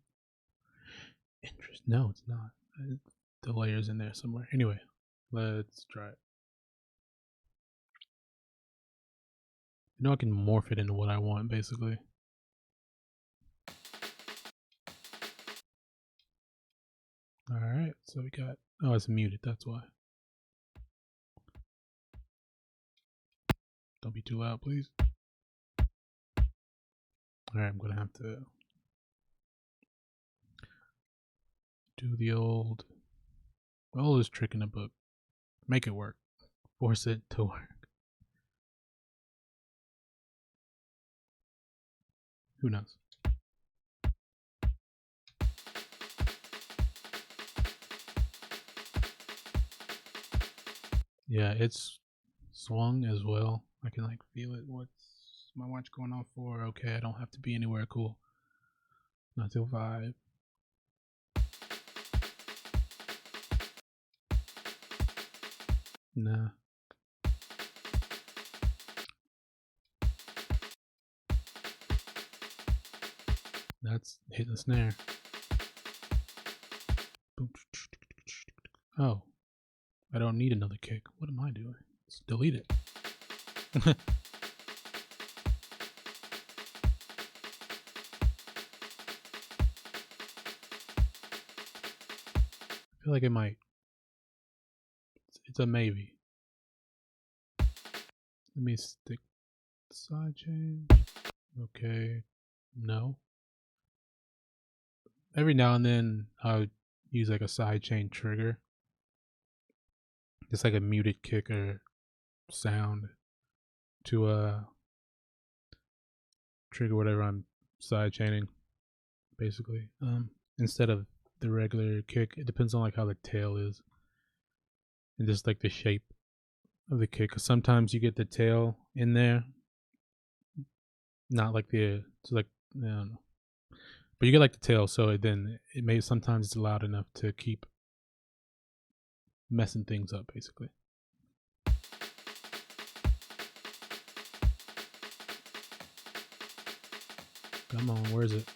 Interest? No, it's not. The layers in there somewhere. Anyway, let's try it. I know I can morph it into what I want, basically. Alright, so we got... Oh, it's muted, that's why. Don't be too loud, please. Alright, I'm gonna have to... do the oldest trick in the book. Make it work. Force it to work. Who knows? Yeah, it's swung as well. I can like feel it. What's my watch going on for? Okay, I don't have to be anywhere. Cool. Not till 5. Nah. That's hitting the snare. Oh, I don't need another kick. What am I doing? Let's delete it. I feel like it might. It's a maybe. Let me stick side chain. Okay. No. Every now and then I'll use like a side chain trigger. Just like a muted kick or sound to trigger whatever I'm side chaining, basically. Instead of the regular kick. It depends on like how the tail is. And just like the shape of the kick. 'Cause sometimes you get the tail in there. Not like it's like I don't know. But you get like the tail, so then it may sometimes it's loud enough to keep messing things up, basically. Come on, where is it?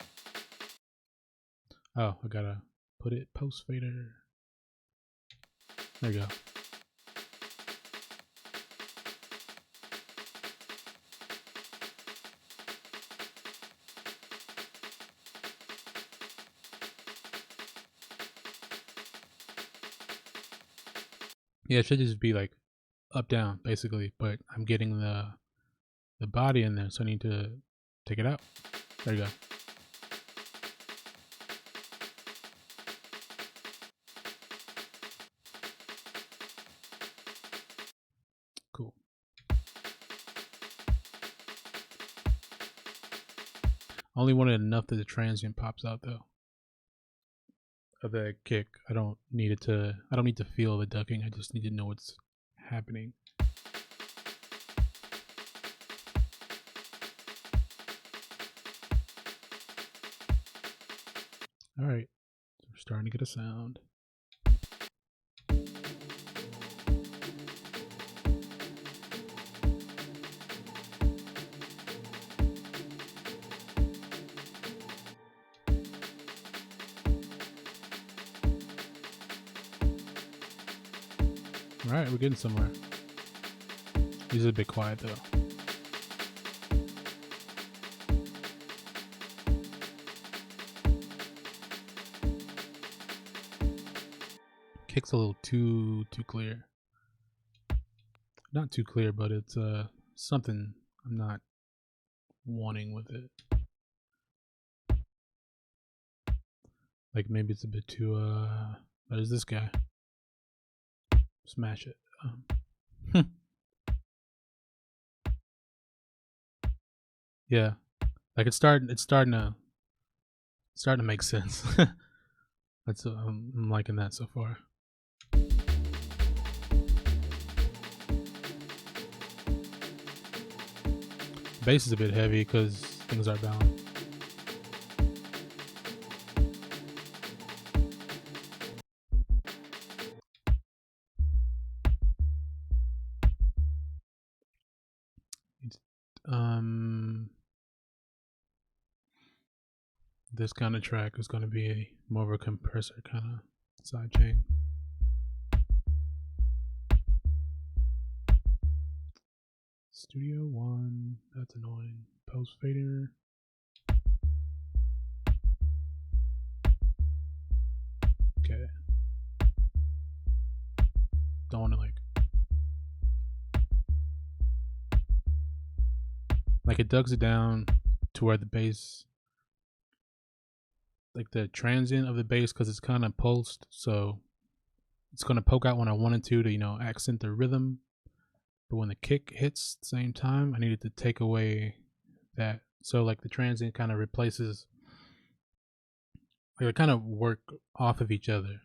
Oh, I gotta put it post fader. There you go. Yeah, it should just be like up down basically, but I'm getting the body in there, so I need to take it out. There you go. Cool. Only wanted enough that the transient pops out though. Of the kick. I don't need to feel the ducking. I just need to know what's happening. All right, we're starting to get a sound. All right, we're getting somewhere. These are a bit quiet though. Kick's a little too clear. Not too clear, but it's something I'm not wanting with it. Like maybe it's a bit too there's this guy. Smash it. Yeah. Like it's starting to make sense. That's I'm liking that so far. Bass is a bit heavy because things are balanced. This kind of track is going to be more of a compressor kind of side chain. Studio 1, that's annoying. Post fader. Okay. Don't want to like it dugs it down to where the bass like the transient of the bass because it's kind of pulsed, so it's gonna poke out when I wanted to accent the rhythm. But when the kick hits at the same time, I needed to take away that. So like the transient kind of replaces, like they kind of work off of each other.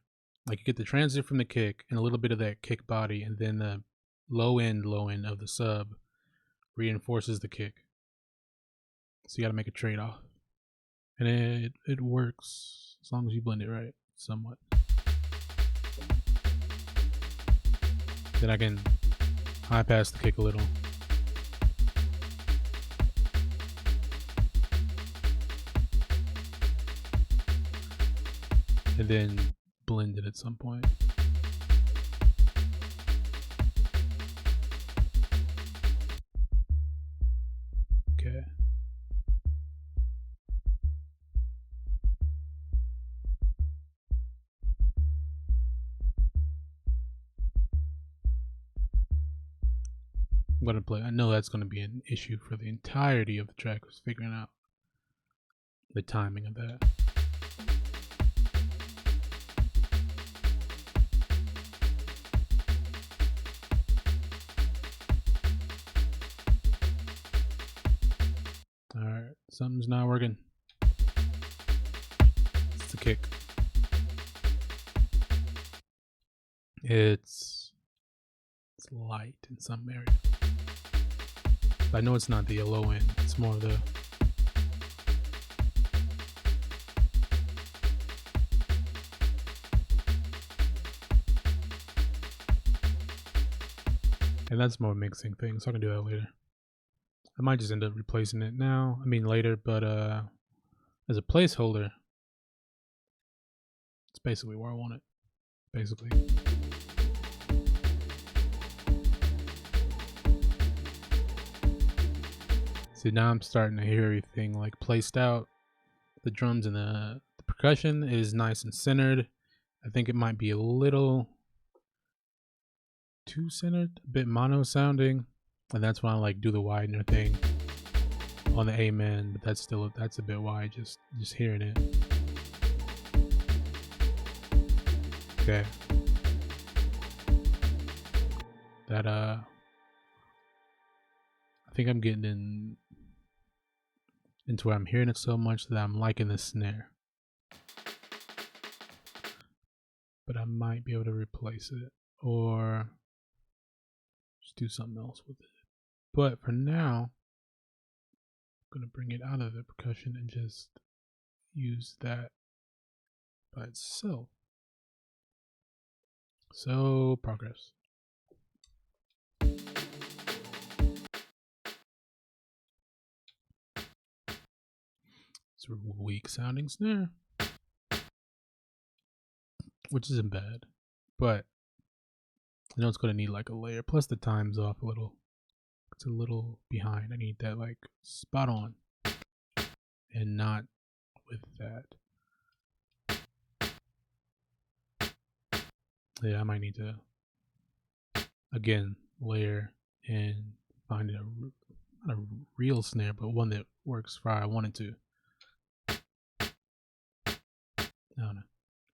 Like you get the transient from the kick and a little bit of that kick body, and then the low end of the sub reinforces the kick. So you got to make a trade off, and it works as long as you blend it right, somewhat. Then I can high pass the kick a little. And then blend it at some point. Okay. I'm gonna play. I know that's gonna be an issue for the entirety of the track, was figuring out the timing of that. Alright, something's not working. It's the kick. It's light in some area. But I know it's not the low end, it's more the and that's more mixing thing, so I can do that later. I might just end up replacing it now. I mean later, but as a placeholder, it's basically where I want it. Basically. See, now I'm starting to hear everything like placed out. The drums and the percussion is nice and centered. I think it might be a little too centered, a bit mono sounding, and that's when I like do the widener thing on the amen. But that's a bit wide. Just hearing it. Okay. That I think I'm getting into where I'm hearing it so much that I'm liking the snare. But I might be able to replace it or just do something else with it. But for now, I'm going to bring it out of the percussion and just use that by itself. So, progress. It's a weak sounding snare, which isn't bad, but I know it's going to need like a layer. Plus the time's off a little. It's a little behind. I need that like spot on and not with that. Yeah, I might need to again layer and find not a real snare, but one that works for how I want it to. I don't know.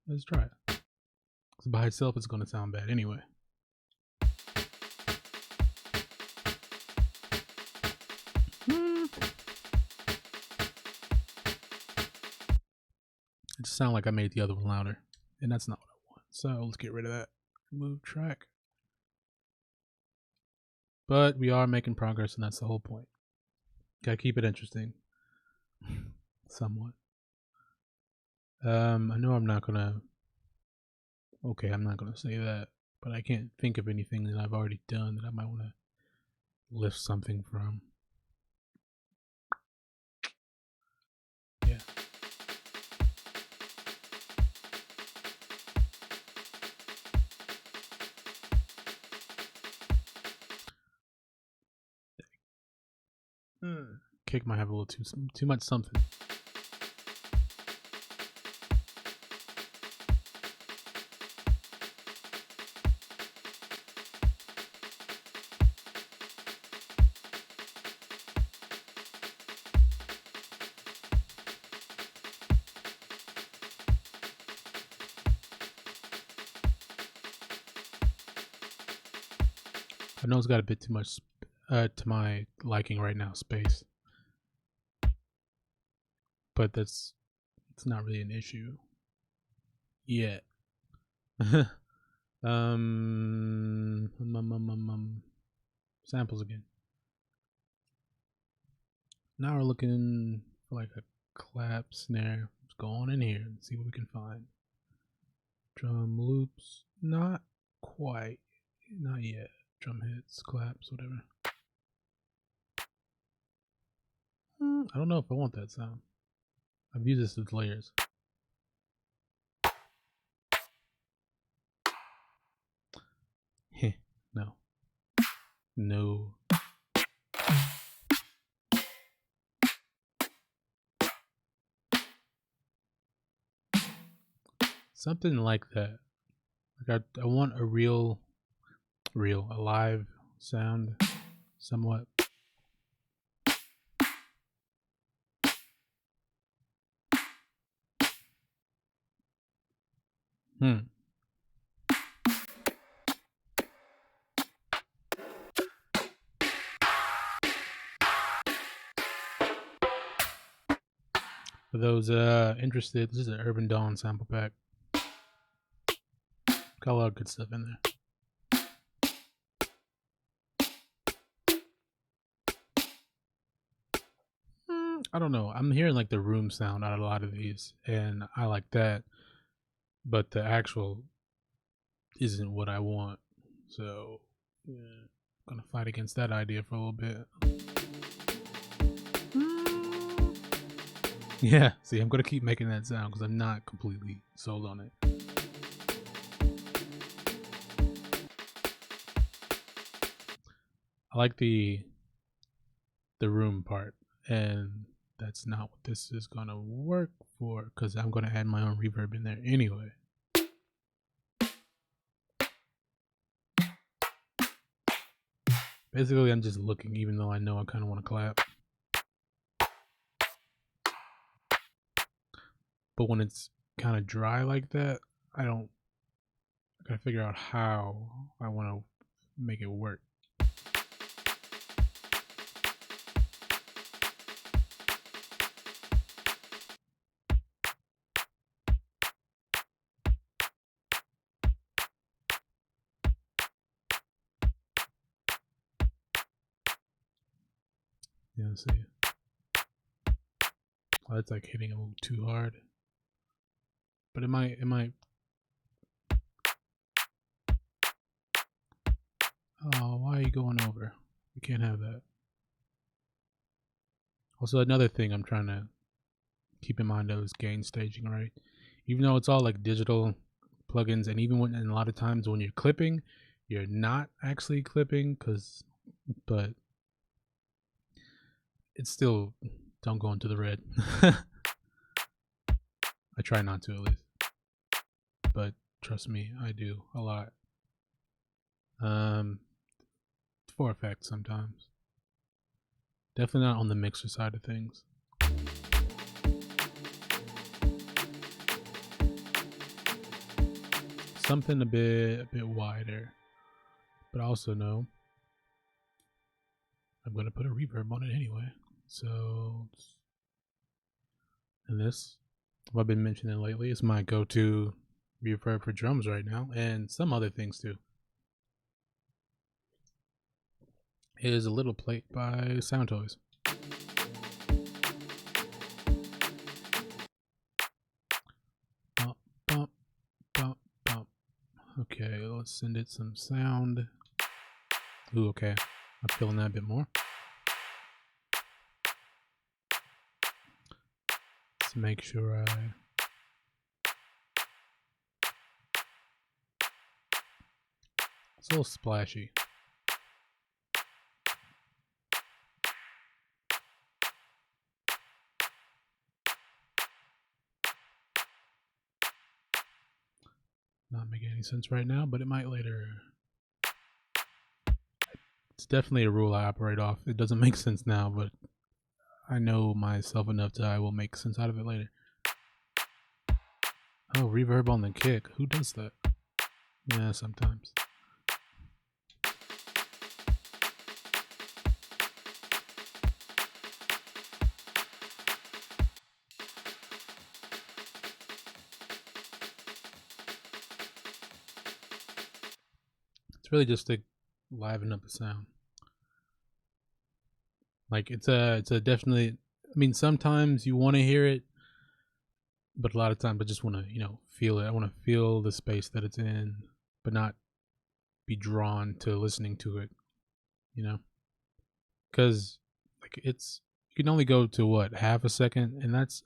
Let's try it. Because by itself, it's going to sound bad anyway. It just sounded like I made the other one louder, and that's not what I want. So let's get rid of that. Remove track. But we are making progress, and that's the whole point. Gotta keep it interesting. Somewhat. I know I'm not gonna. Okay, I'm not gonna say that, but I can't think of anything that I've already done that I might want to lift something from. Yeah. Kick might have a little too much something. I know it's got a bit too much to my liking right now, space. But it's not really an issue yet. Samples again. Now we're looking for like a clap snare. Let's go on in here and see what we can find. Drum loops, not quite, not yet. Drum hits, claps, whatever. I don't know if I want that sound. I've used this with layers. No. No. Something like that. Like I want a real, a live sound, somewhat. For those interested, this is an Urban Dawn sample pack. Got a lot of good stuff in there. I don't know. I'm hearing like the room sound out of a lot of these, and I like that. But the actual isn't what I want. So, yeah, I'm gonna fight against that idea for a little bit. Yeah, see, I'm gonna keep making that sound because I'm not completely sold on it. I like the room part, and that's not what this is gonna work for because I'm gonna add my own reverb in there anyway. Basically, I'm just looking, even though I know I kind of want to clap. But when it's kind of dry like that, I gotta figure out how I want to make it work. Yeah, see. Oh, that's like hitting a little too hard. But it might. Oh, why are you going over? You can't have that. Also, another thing I'm trying to keep in mind though is gain staging, right? Even though it's all like digital plugins, and even when, and a lot of times when you're clipping, you're not actually clipping, but it's still, don't go into the red. I try not to, at least, but trust me, I do a lot. For effect sometimes. Definitely not on the mixer side of things. Something a bit wider, but also no. I'm gonna put a reverb on it anyway. So, and this, what I've been mentioning lately, is my go-to reverb for drums right now, and some other things too. Is a little plate by Sound Toys. Bump, bump, bump, bump. Okay, let's send it some sound. Ooh, okay. I'm feeling that a bit more. Let's make sure it's a little splashy. Not making any sense right now, but it might later. It's definitely a rule I operate off. It doesn't make sense now, but I know myself enough that I will make sense out of it later. Oh, reverb on the kick. Who does that? Yeah, sometimes. It's really just to liven up the sound. Like it's a definitely. I mean, sometimes you want to hear it, but a lot of times I just want to feel it. I want to feel the space that it's in, but not be drawn to listening to it. Because like you can only go to what, half a second, and it's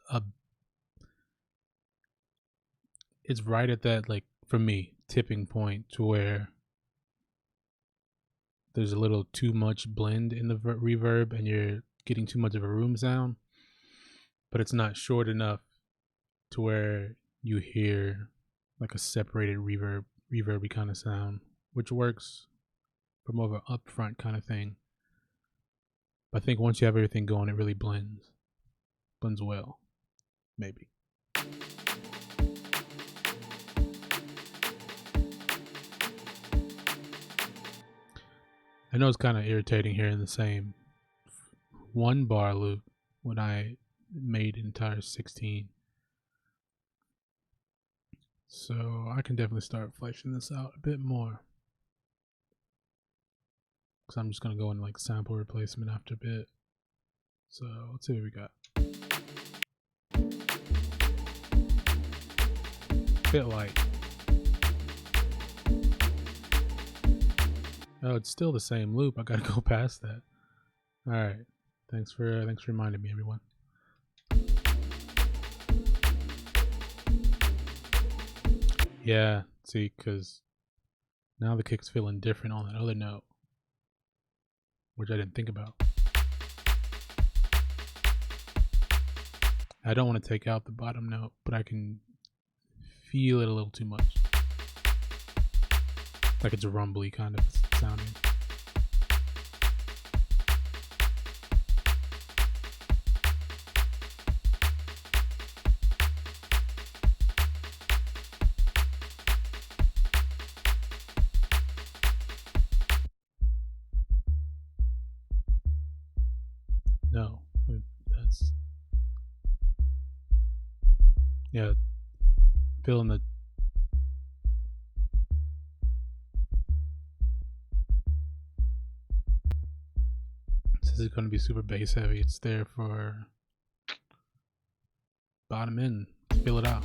right at that, like, for me, tipping point to where there's a little too much blend in the reverb and you're getting too much of a room sound, but it's not short enough to where you hear like a separated reverby kind of sound, which works for more of an upfront kind of thing. But I think once you have everything going, it really blends well, maybe. I know it's kind of irritating hearing the same 1 bar loop when I made entire 16. So I can definitely start fleshing this out a bit more. Because I'm just going to go into like sample replacement after a bit. So let's see what we got. Bit light. Oh, it's still the same loop. I gotta go past that. All right. Thanks for reminding me, everyone. Yeah. See, because now the kick's feeling different on that other note, which I didn't think about. I don't want to take out the bottom note, but I can feel it a little too much. Like it's a rumbly kind of sounding. No, that's, yeah, feeling the, this is going to be super bass heavy. It's there for bottom in. Feel it out.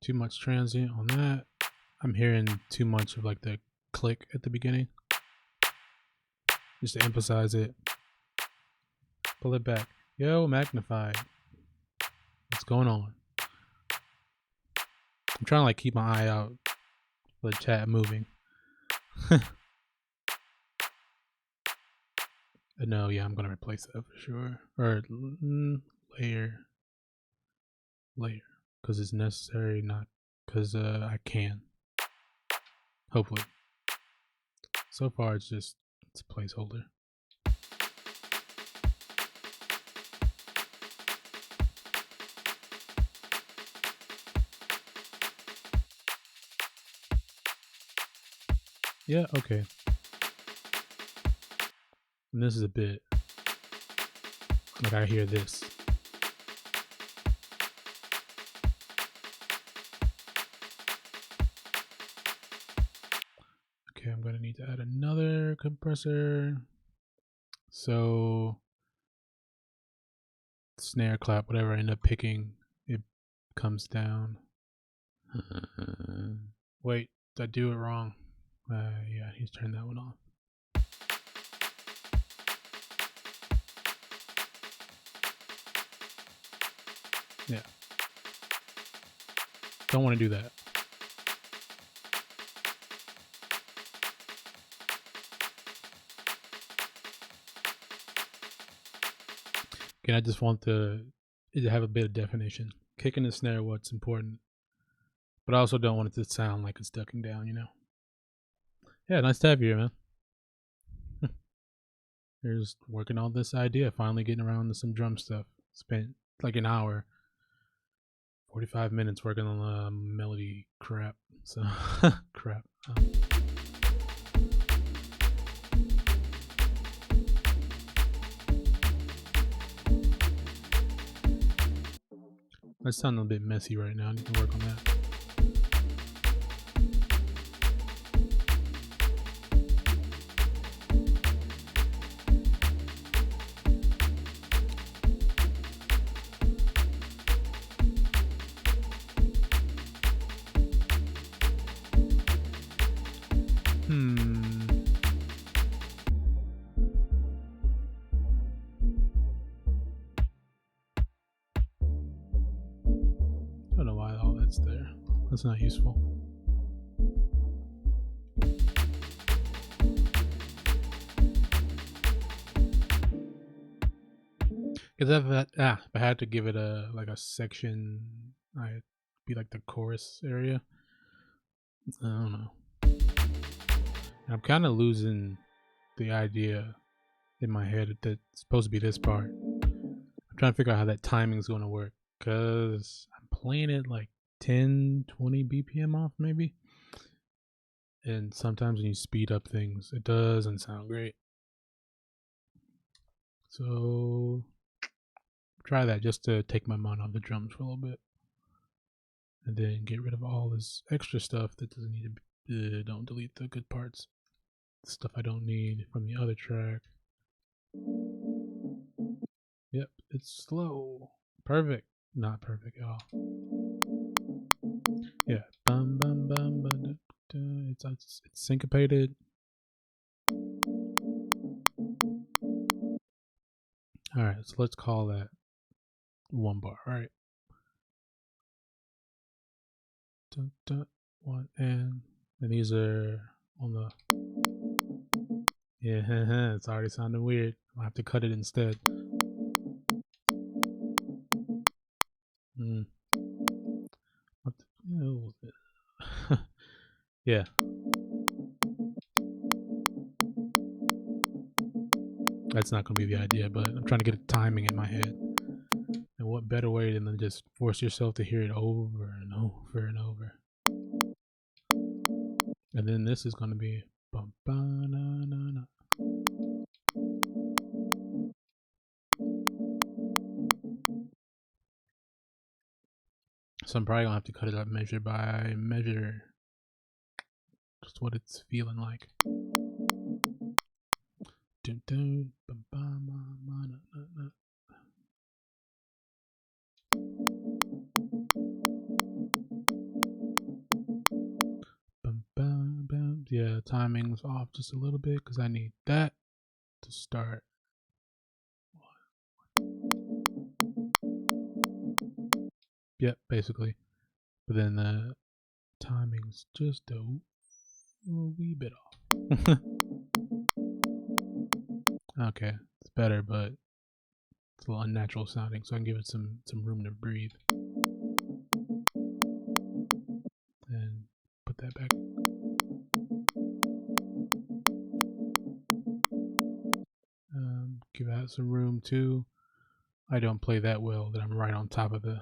Too much transient on that. I'm hearing too much of like the click at the beginning. Just to emphasize it. Pull it back. Yo, magnified. What's going on? I'm trying to like keep my eye out for the chat moving. No, yeah, I'm gonna replace that for sure. Or layer, because it's necessary, not because I can. Hopefully. So far, it's a placeholder. Yeah, okay. And this is a bit like I hear this. Okay, I'm going to need to add another compressor. So snare clap, whatever I end up picking, it comes down. Wait, did I do it wrong? Yeah, he's turned that one off. Yeah. Don't want to do that. Again, I just want to have a bit of definition. Kick and the snare, what's important. But I also don't want it to sound like it's ducking down, Yeah, nice to have you here, man. Here's working on this idea, finally getting around to some drum stuff. Spent like an hour, 45 minutes working on the melody crap. So crap. That sounds a bit messy right now. I need to work on that. I don't know why all that's there. That's not useful. Because if I had to give it a section, I'd be like the chorus area. I don't know. And I'm kind of losing the idea in my head that it's supposed to be this part. I'm trying to figure out how that timing is going to work, because I'm playing it like 10, 20 BPM off maybe. And sometimes when you speed up things, it doesn't sound great. So try that just to take my mind off the drums for a little bit. And then get rid of all this extra stuff that doesn't need to be, don't delete the good parts. The stuff I don't need from the other track. Yep, it's slow. Perfect. Not perfect at all. Yeah. Bum, bum, bum, bum, it's syncopated. Alright, so let's call that one bar, right? Dun, dun, one, and these are on the... Yeah, it's already sounding weird. I'll have to cut it instead. Yeah. That's not going to be the idea, but I'm trying to get a timing in my head. And what better way than to just force yourself to hear it over and over and over. And then this is going to be bum, ba, na, na, na. So I'm probably going to have to cut it up measure by measure. Just what it's feeling like. Dun, dun, bum, bum, bum, na, na, na. Bum, bum, bum. Yeah, timing's off just a little bit because I need that to start. Yep, basically. But then the timing's just a wee bit off. Okay, it's better, but it's a little unnatural sounding, so I can give it some room to breathe. And put that back. Give that some room too. I don't play that well that I'm right on top of the...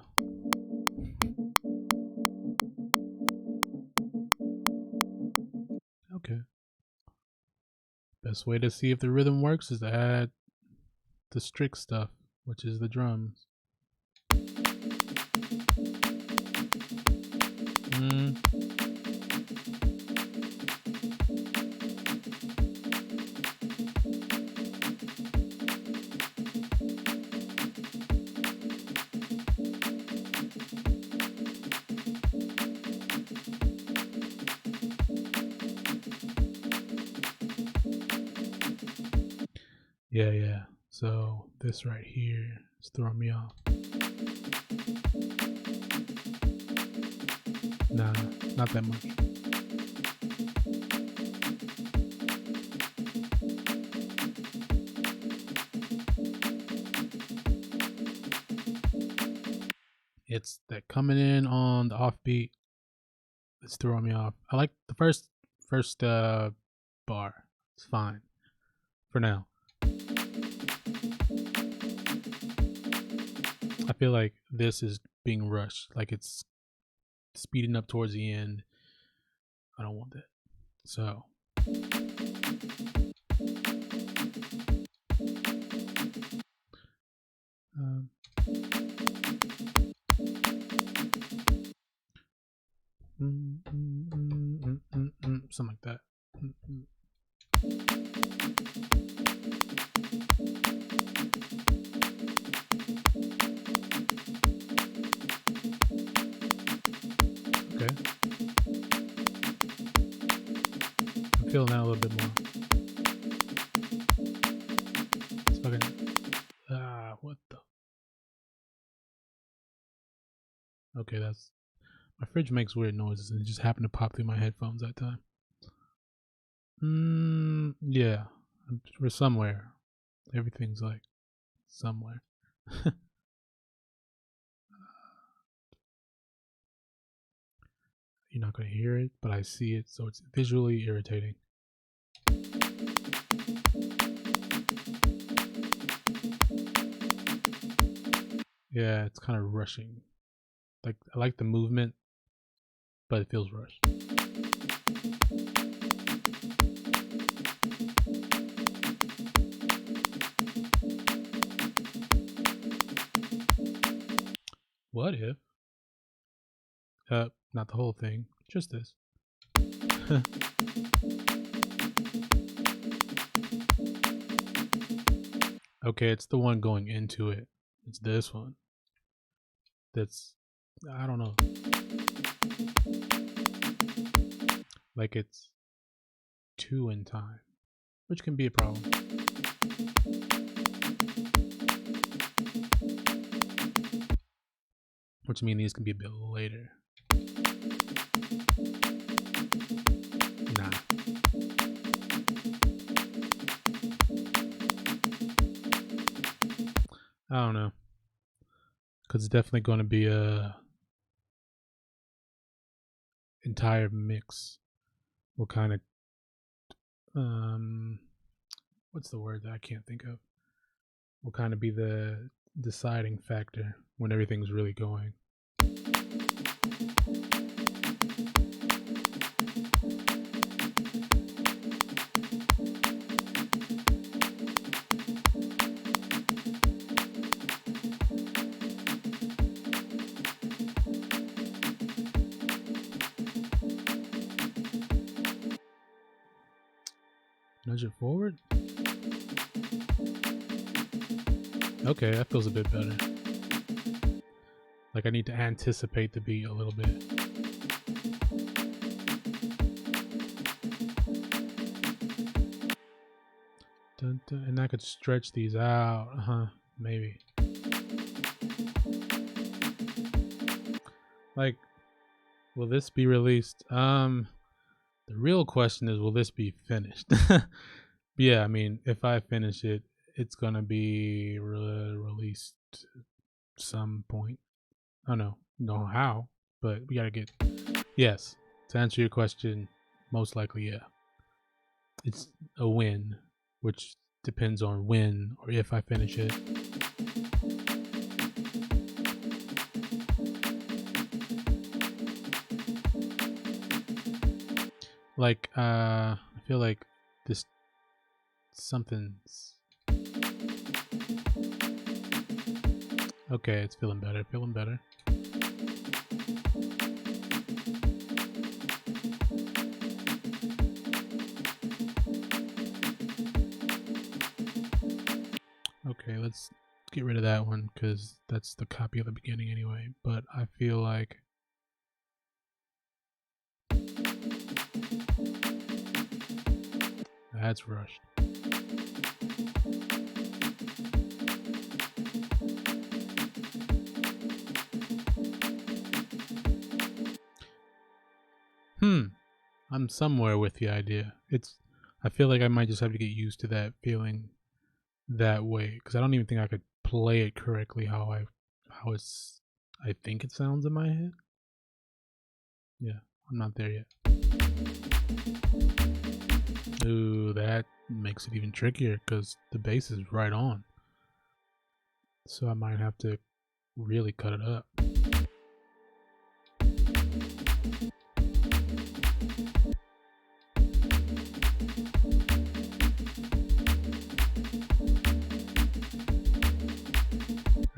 Okay. Best way to see if the rhythm works is to add the strict stuff, which is the drums. Yeah. So this right here is throwing me off. Nah, not that much. It's that coming in on the offbeat. It's throwing me off. I like the first bar. It's fine for now. I feel like this is being rushed. Like it's speeding up towards the end. I don't want that. So something like that. Okay. I'm feeling that a little bit more. It's fucking. What the? Okay, that's. My fridge makes weird noises, and it just happened to pop through my headphones that time. Yeah. We're somewhere. Everything's like somewhere. You're not going to hear it, but I see it, so it's visually irritating. Yeah, it's kind of rushing. Like, I like the movement, but it feels rushed. What if? Not the whole thing, just this. Okay, it's the one going into it. It's this one. That's, I don't know. Like it's 2 in time, which can be a problem. Which means these can be a bit later. Nah. I don't know. Because it's definitely going to be a entire mix. Will kind of, what's the word that I can't think of? Will kind of be the deciding factor when everything's really going. Nudge it forward. Okay, that feels a bit better. Like I need to anticipate the beat a little bit. Dun, dun, and I could stretch these out. Maybe. Like, will this be released? The real question is, will this be finished? Yeah, I mean, if I finish it, it's gonna be released some point. I don't know how, but we gotta get. Yes, to answer your question, most likely, yeah. It's a win, which depends on when or if I finish it. Like, I feel like this something's okay. It's feeling better. Feeling better. Okay, let's get rid of that one because that's the copy of the beginning anyway. But I feel like that's rushed. I'm somewhere with the idea. I feel like I might just have to get used to that feeling that way because I don't even think I could play it correctly how I think it sounds in my head. Yeah, I'm not there yet. Ooh, that makes it even trickier because the bass is right on. So I might have to really cut it up.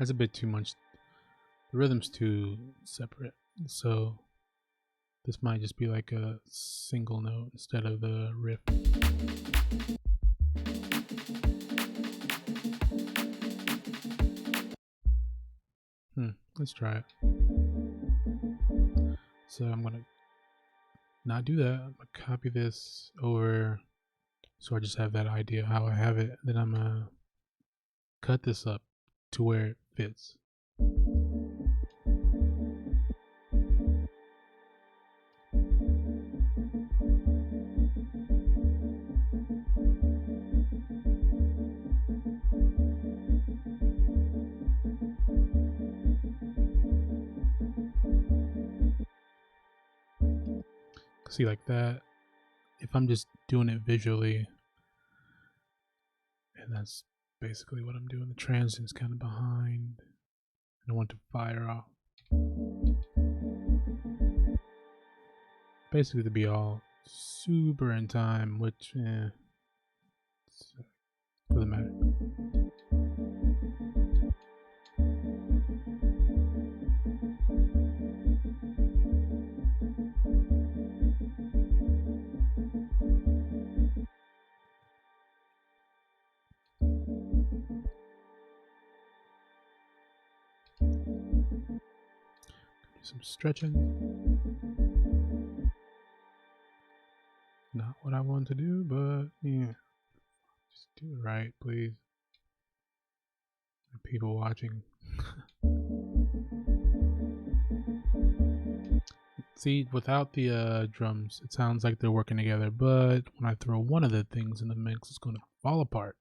That's a bit too much. The rhythm's too separate. So this might just be like a single note instead of the riff. Let's try it. So I'm gonna not do that. I'm gonna copy this over so I just have that idea how I have it. Then I'm gonna cut this up to where it fits. See, like that, if I'm just doing it visually, and that's basically what I'm doing, the transient's kind of behind, and I want to fire off. Basically to be all super in time, which, doesn't matter. Some stretching. Not what I want to do, but yeah. Just do it right, please. People watching. See, without the drums, it sounds like they're working together, but when I throw one of the things in the mix, it's going to fall apart.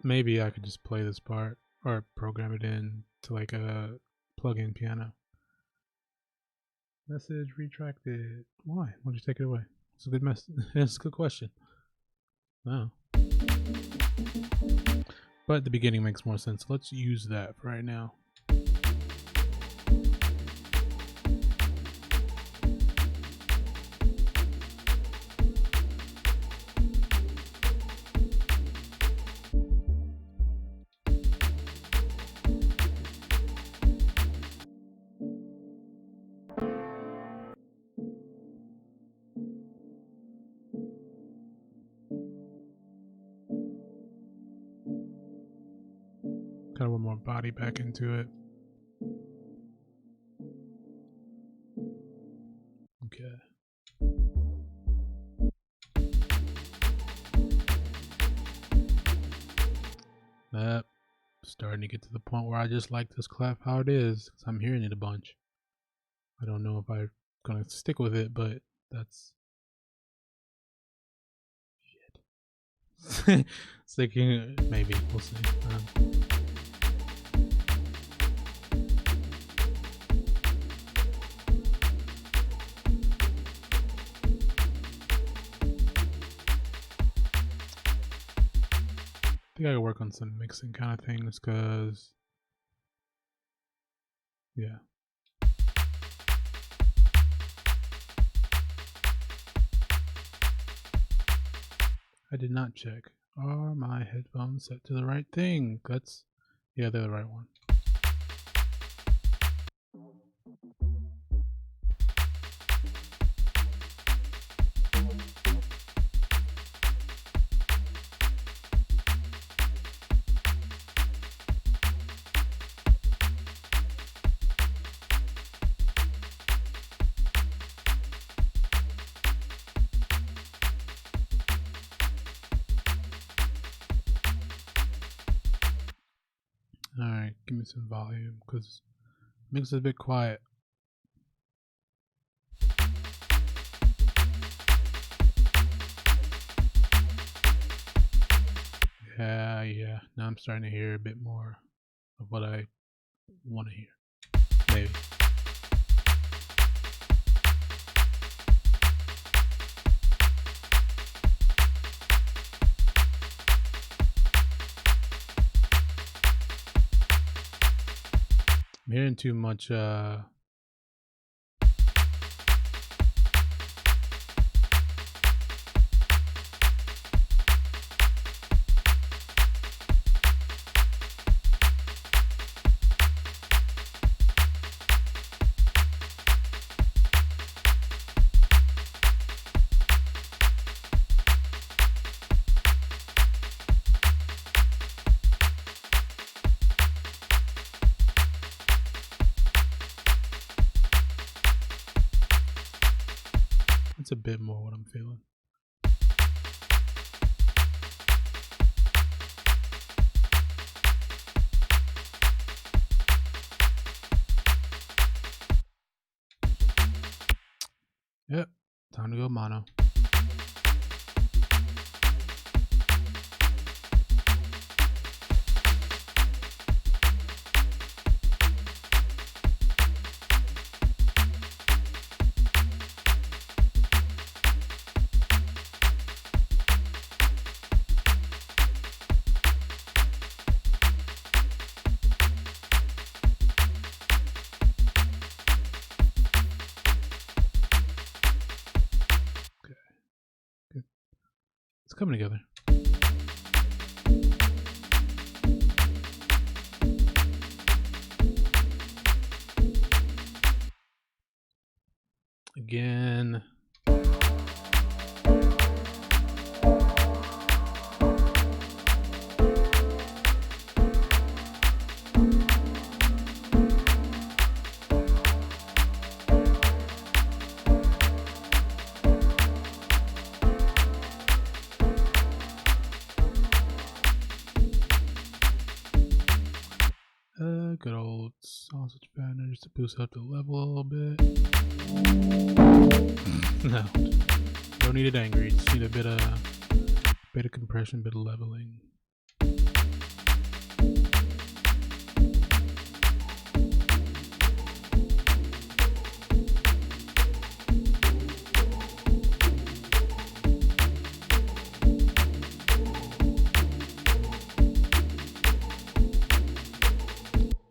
Maybe I could just play this part or program it in to like a plug-in piano. Message retracted. Why? Why'd you take it away? It's a good message. It's a good question. No. But the beginning makes more sense. Let's use that for right now. Kind of want more body back into it. Okay. Starting to get to the point where I just like this clap how it is, because I'm hearing it a bunch. I don't know if I'm gonna stick with it, but that's shit. Sticking, maybe we'll see. I think I could work on some mixing kind of things, because yeah. I did not check. Are my headphones set to the right thing? Yeah, they're the right one. Alright, give me some volume, because mix is a bit quiet. Yeah. Now I'm starting to hear a bit more of what I want to hear. Maybe. I'm hearing too much It's a bit more what I'm feeling. Yep, time to go mono. It's coming together. Again. Good old sausage banners to boost up the level a little bit. No, don't need it angry. Just need a bit of compression, bit of leveling.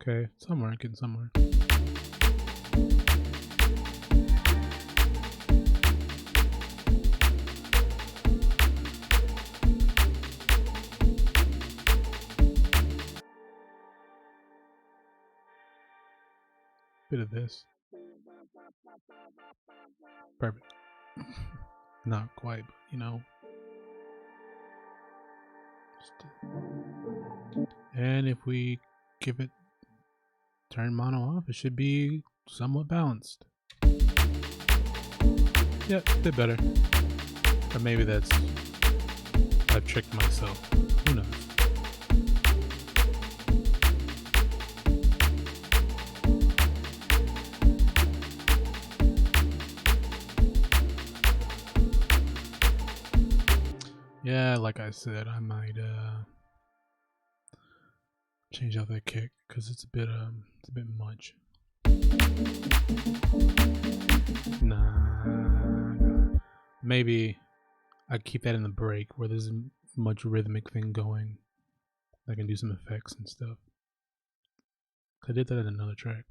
Okay, somewhere, getting somewhere. Bit of this. Perfect. Not quite, but you know. And if we give it turn mono off, it should be somewhat balanced. Yep, a bit better. Or maybe that's, I've tricked myself. Who knows? Yeah, like I said, I might change out that kick because it's a bit much. Nah. Maybe I keep that in the break where there's a much rhythmic thing going. I can do some effects and stuff. I did that in another track.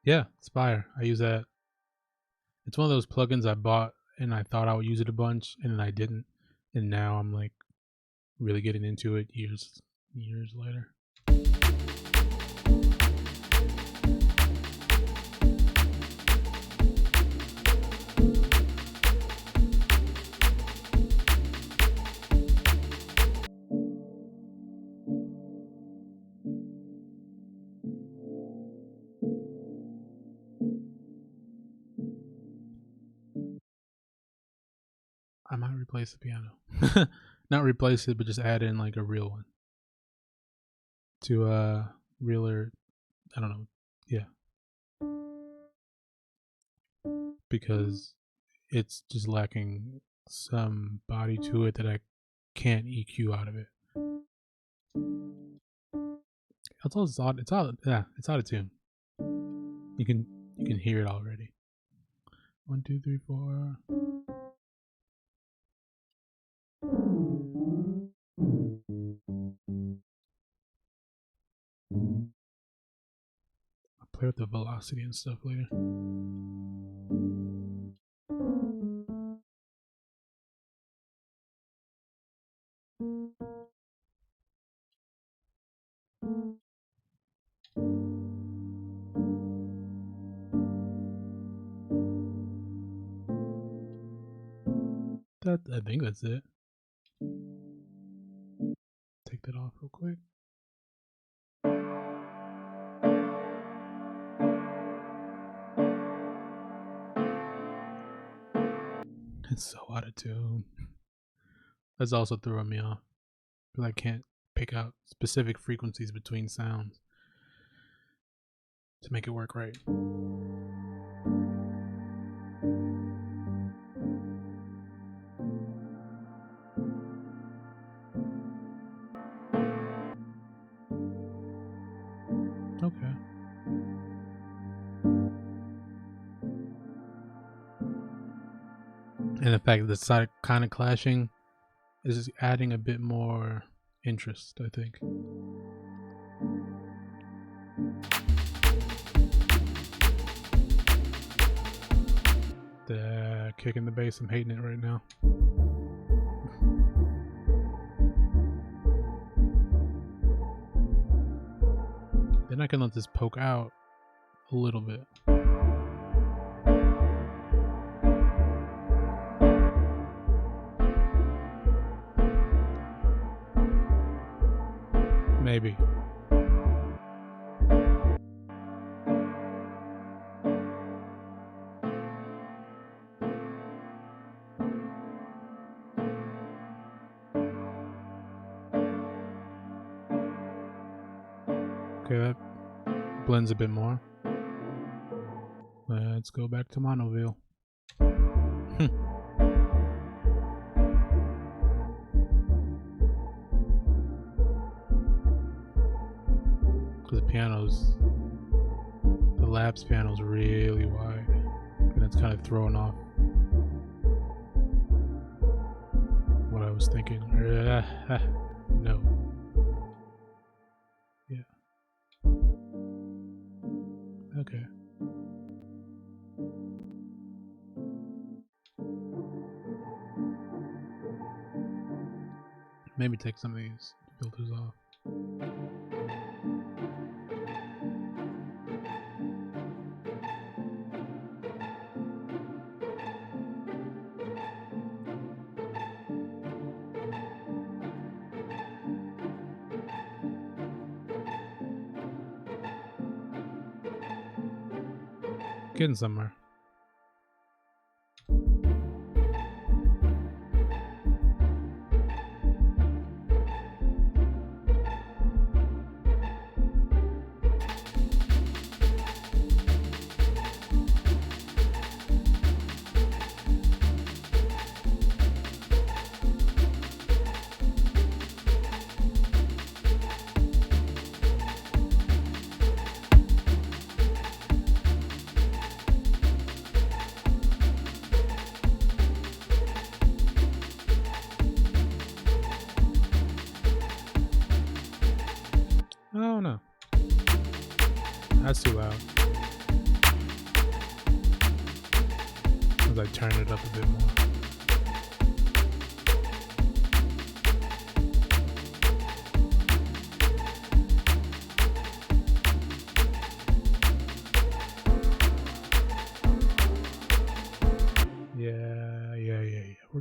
Yeah, Spire. I use that. It's one of those plugins I bought and I thought I would use it a bunch and then I didn't. And now I'm like really getting into it years later. I might replace the piano. Not replace it, but just add in like a real one. To realer, I don't know. Yeah. Because it's just lacking some body to it that I can't EQ out of it. It's out of tune. You can hear it already. 1, 2, 3, 4. I'll play with the velocity and stuff later. I think that's it. Take that off real quick. It's so out of tune. That's also throwing me off. Because I can't pick out specific frequencies between sounds to make it work right. Okay. And the fact that it's kind of clashing is adding a bit more interest, I think. The kick in the bass, I'm hating it right now. Then I can let this poke out a little bit. Maybe. Okay, that blends a bit more. Let's go back to Monoville. Because the Labs piano's really wide, and it's kind of throwing off what I was thinking. No. Yeah. Okay. Maybe take some of these filters off. Getting somewhere. Oh no. That's too loud. As I turn it up a bit more. Yeah. We're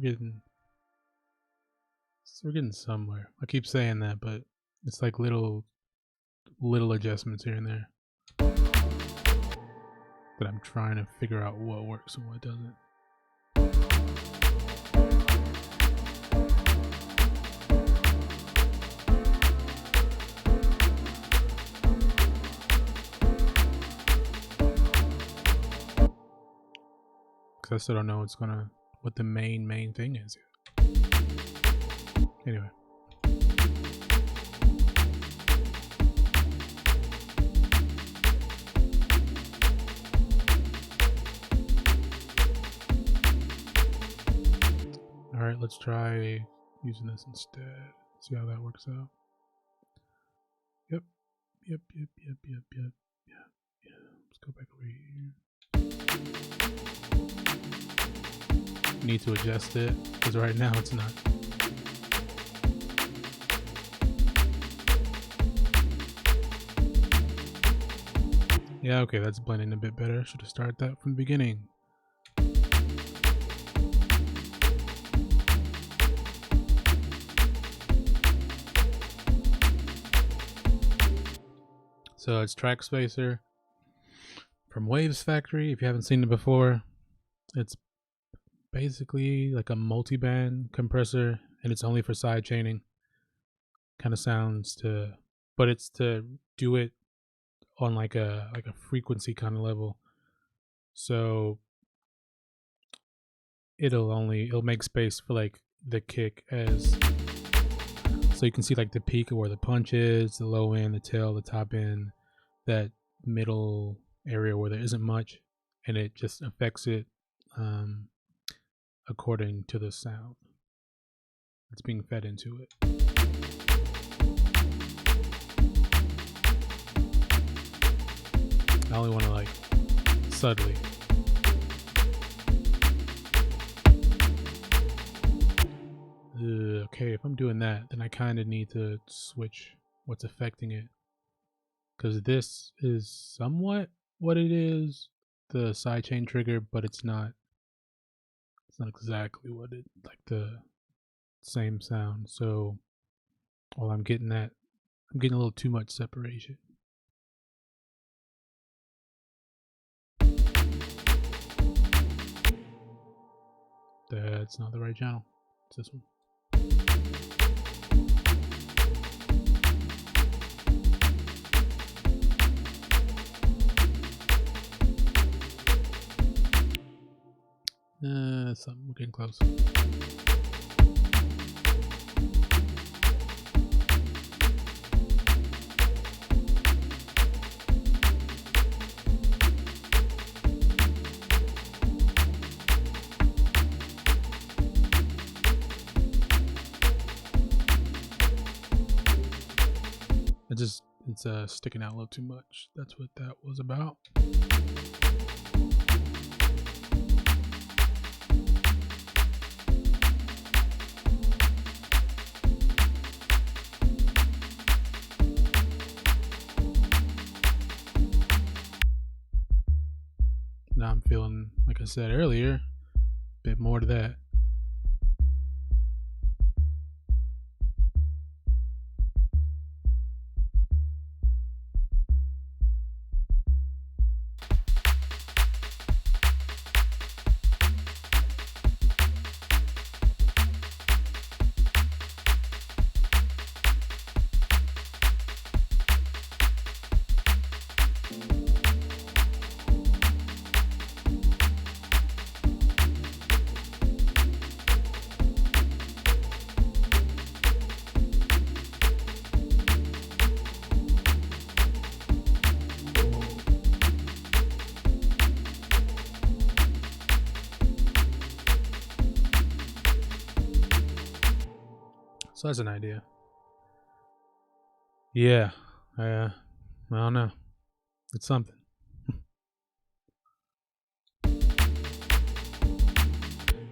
getting somewhere. I keep saying that, but it's like little adjustments here and there that I'm trying to figure out what works and what doesn't. Because I still don't know what the main thing is. Anyway. Alright, let's try using this instead. See how that works out. Yep. Yeah. Let's go back over here. Need to adjust it, because right now it's not. Yeah, okay, that's blending a bit better. Should have started that from the beginning. So it's Track Spacer from Waves Factory. If you haven't seen it before, it's basically like a multi-band compressor, and it's only for side chaining. Kind of sounds to, but it's to do it on like a frequency kind of level. So it'll make space for like the kick, as so you can see like the peak of where the punch is, the low end, the tail, the top end, that middle area where there isn't much, and it just affects it according to the sound that's being fed into it. I only want to like subtly. Okay, if I'm doing that, then I kind of need to switch what's affecting it, because this is somewhat what it is, the sidechain trigger, but it's not exactly what it, like the same sound. So while I'm getting that, I'm getting a little too much separation. That's not the right channel. It's this one. Something, we're getting close. It's sticking out a little too much. That's what that was about. Now I'm feeling, like I said earlier, a bit more to that. So that's an idea. Yeah, I don't know. It's something.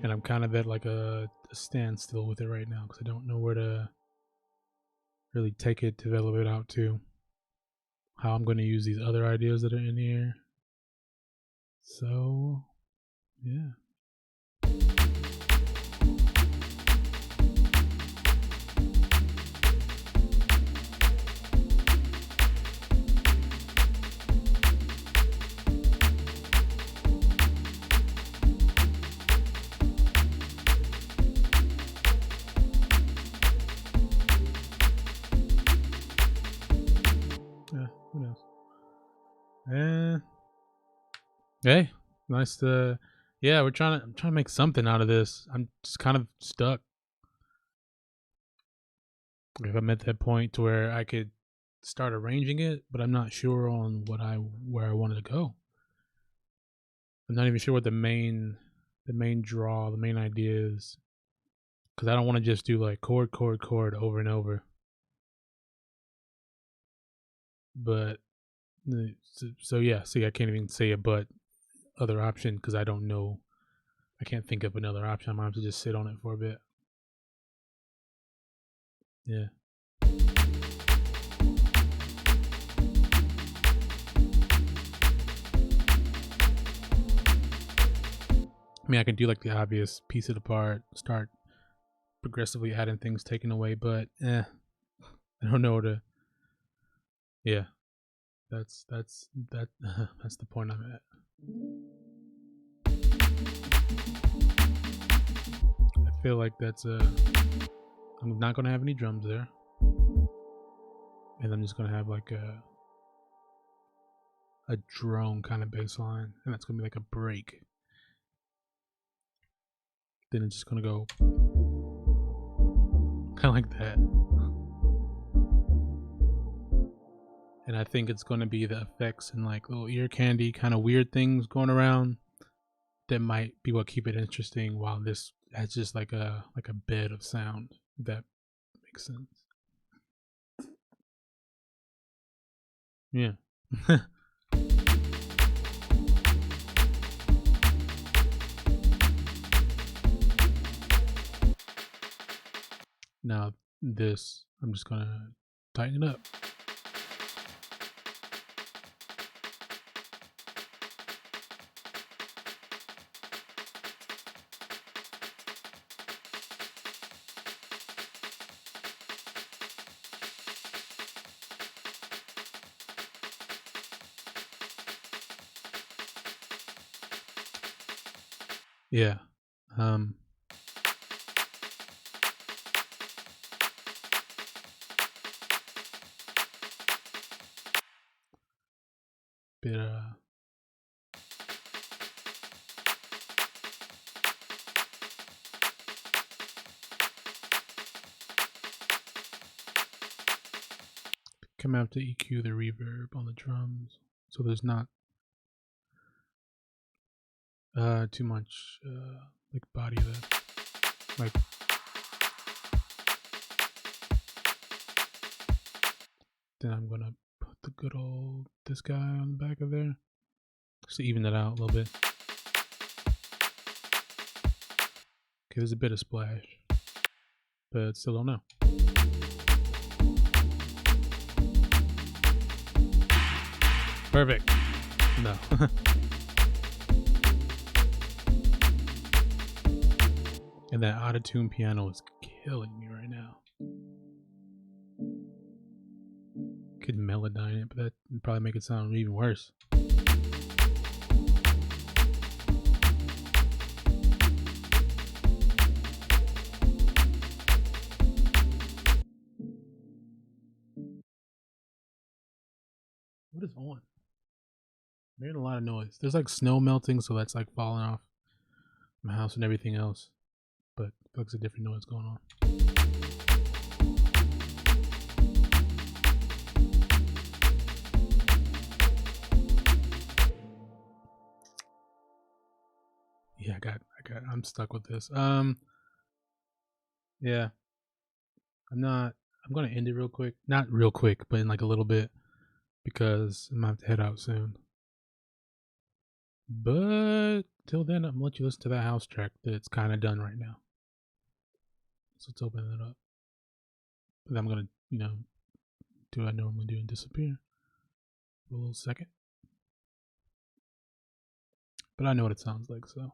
And I'm kind of at like a standstill with it right now, because I don't know where to really take it, develop it out to, how I'm going to use these other ideas that are in here. So, yeah. Who knows? Hey, nice to. Yeah, I'm trying to make something out of this. I'm just kind of stuck. If I'm at that point to where I could start arranging it, but I'm not sure on where I wanted to go. I'm not even sure what the main draw, the main idea is, because I don't want to just do like chord over and over. But so yeah, see, I can't even say a but other option, because I don't know. I can't think of another option. I might have to just sit on it for a bit. Yeah. I mean, I can do like the obvious piece it apart, start progressively adding things taken away, but I don't know to. Yeah, that's that's the point I'm at. feel like that's I'm not gonna have any drums there, and I'm just gonna have like a drone kind of bass line, and that's gonna be like a break. Then it's just gonna go kind of like that. And I think it's gonna be the effects and like little ear candy kind of weird things going around that might be what keep it interesting, while this has just like a bed of sound, if that makes sense. Yeah. Now this, I'm just gonna tighten it up. Yeah. Bit come out to EQ the reverb on the drums, so there's not too much like body that like. Then I'm gonna put the good old this guy on the back of there just to even it out a little bit. Okay, there's a bit of splash, but still don't know. Perfect. No. And that auto-tune piano is killing me right now. Could melodyne it, but that would probably make it sound even worse. What is on? I'm hearing a lot of noise. There's like snow melting, so that's like falling off my house and everything else. But there's a different noise going on. Yeah, I'm stuck with this. Yeah. I'm gonna end it real quick. Not real quick, but in like a little bit, because I'm gonna have to head out soon. But till then, I'm gonna let you listen to that house track that's kind of done right now. So let's open it up. But I'm gonna, do what I normally do and disappear for a little second. But I know what it sounds like, so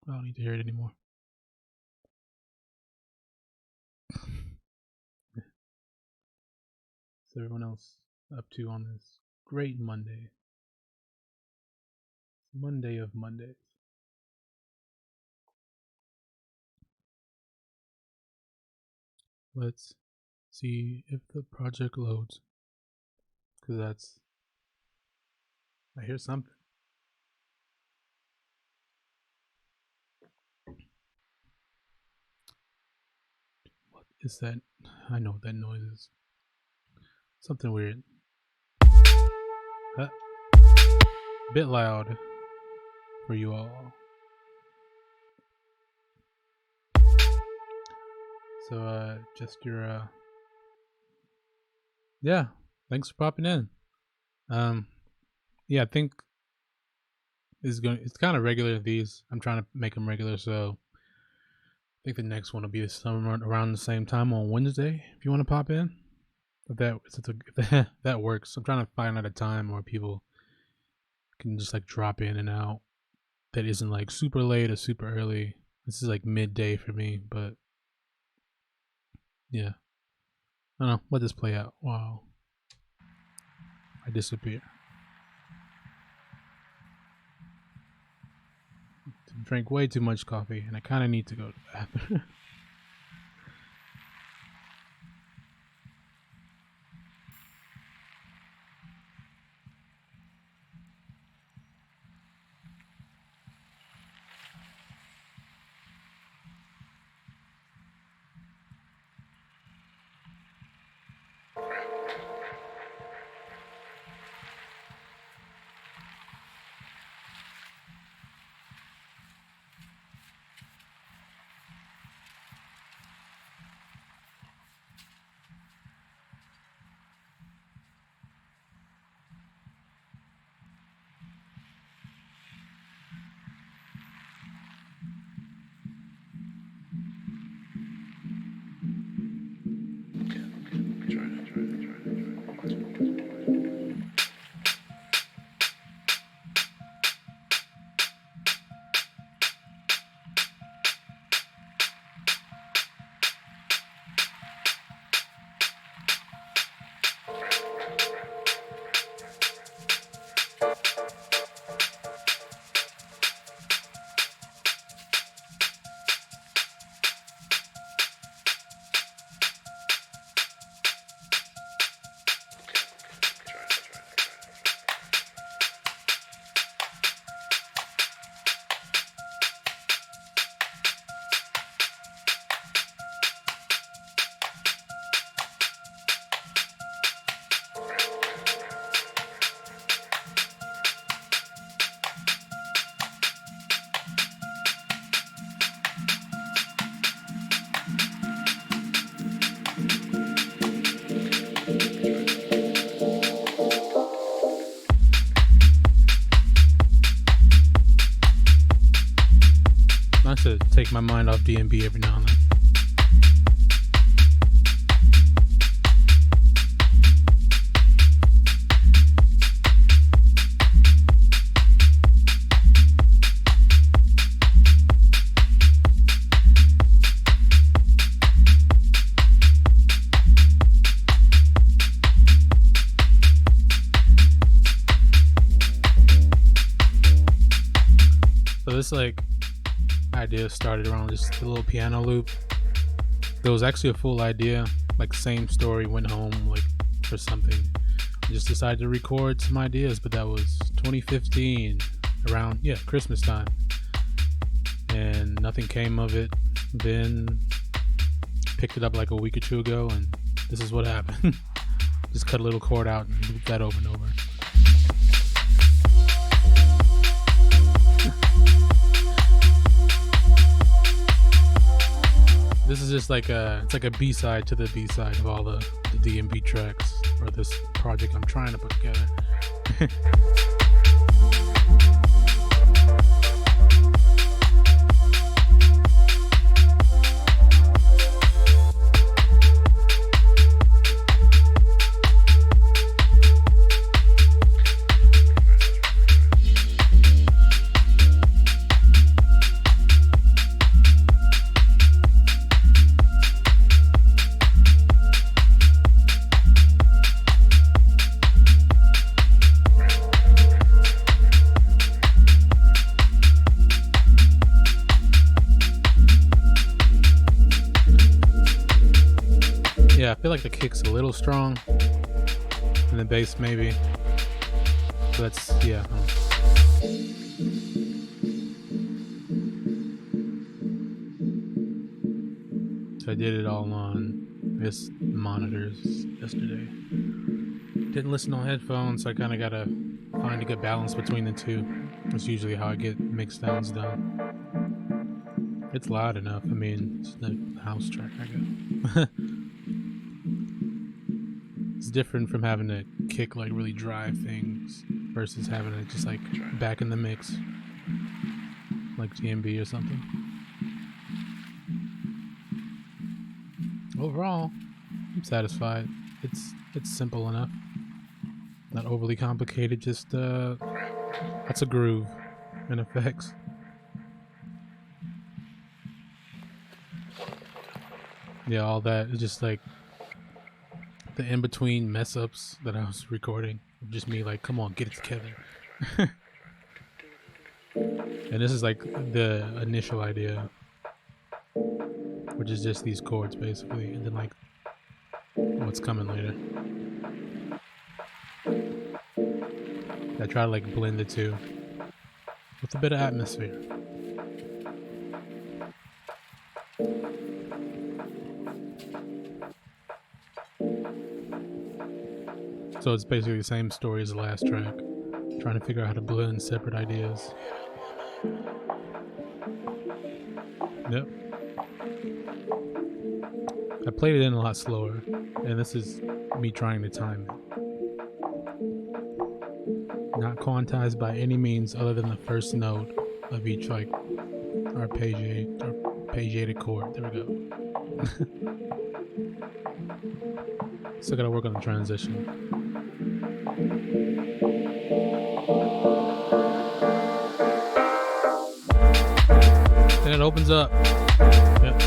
I don't need to hear it anymore. What's everyone else up to on this great Monday? Monday of Mondays. Let's see if the project loads. Because I hear something. What is that? I know what that noise is. Something weird. Bit loud for you all. So just your yeah, thanks for popping in. Yeah, I think it's kind of regular. These I'm trying to make them regular, so I think the next one will be somewhere around the same time on Wednesday. If you want to pop in, if that works. I'm trying to find out a time where people can just like drop in and out. That isn't like super late or super early. This is like midday for me, but yeah. I don't know. Let this play out while I disappear. drank way too much coffee, and I kind of need to go to the bathroom. Not to take my mind off DNB every now and then. So this idea started around just a little piano loop. There was actually a full idea, same story, went home for something. I just decided to record some ideas, but that was 2015, around Christmas time, and nothing came of it. Then picked it up a week or two ago, and this is what happened. Just cut a little chord out and loop that over and over. This is just it's like a B-side to the B-side of all the DNB tracks, or this project I'm trying to put together. Yeah, I feel like the kick's a little strong, and the bass maybe. But that's, yeah. So I did it all on this monitors yesterday. Didn't listen on headphones, so I kind of gotta find a good balance between the two. That's usually how I get mixed sounds done. It's loud enough. I mean, it's the house track I got. It's different from having to kick really drive things versus having it just back in the mix, like DNB or something. Overall, I'm satisfied. It's simple enough, not overly complicated. Just that's a groove and effects. Yeah, all that is just the in-between mess-ups that I was recording. Just me come on, get it together. And this is like the initial idea, which is just these chords basically, and then like what's coming later. I try to like blend the two with a bit of atmosphere. So it's basically the same story as the last track, trying to figure out how to blend separate ideas. Yep. I played it in a lot slower, and this is me trying to time it. Not quantized by any means other than the first note of each like arpeggiated chord. There we go. Still gotta work on the transition. Then it opens up. Yep.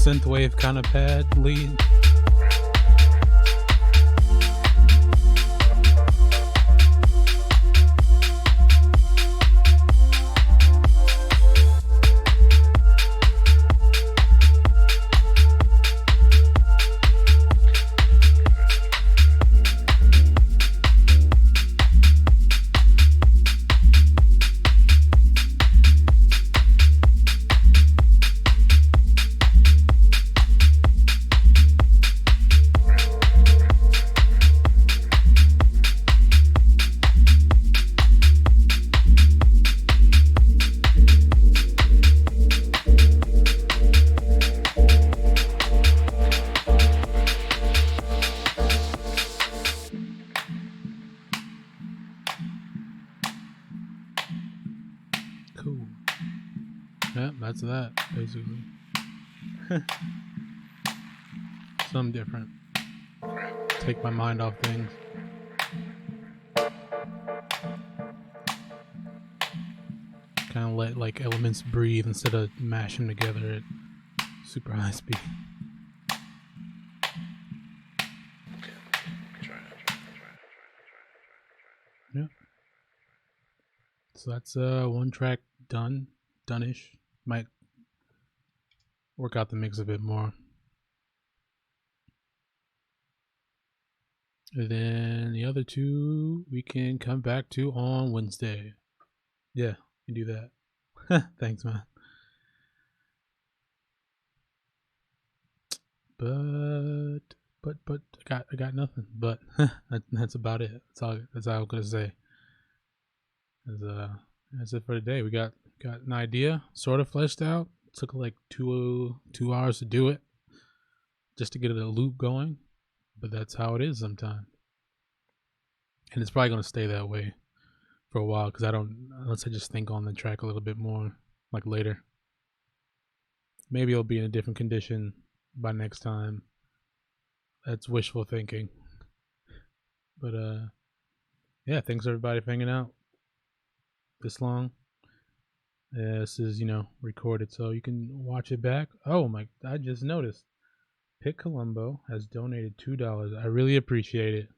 Synthwave kind of pad lead. Cool. Yeah, that's that, basically. Something different. Take my mind off things. Kind of let like elements breathe instead of mash them together at super high speed. Yeah. So that's one track done-ish. Might work out the mix a bit more. And then the other two we can come back to on Wednesday. Yeah, you can do that. Thanks, man. But I got nothing. But that's about it. That's all I'm gonna say. That's it for today. We got an idea sort of fleshed out. It took like 2 hours to do it, just to get a loop going. But that's how it is sometimes, and it's probably gonna stay that way for a while because unless I just think on the track a little bit more, like later. Maybe it'll be in a different condition by next time. That's wishful thinking. But yeah, thanks everybody for hanging out this long. This is, recorded, so you can watch it back. Oh my, I just noticed Pick Colombo has donated $2. I really appreciate it.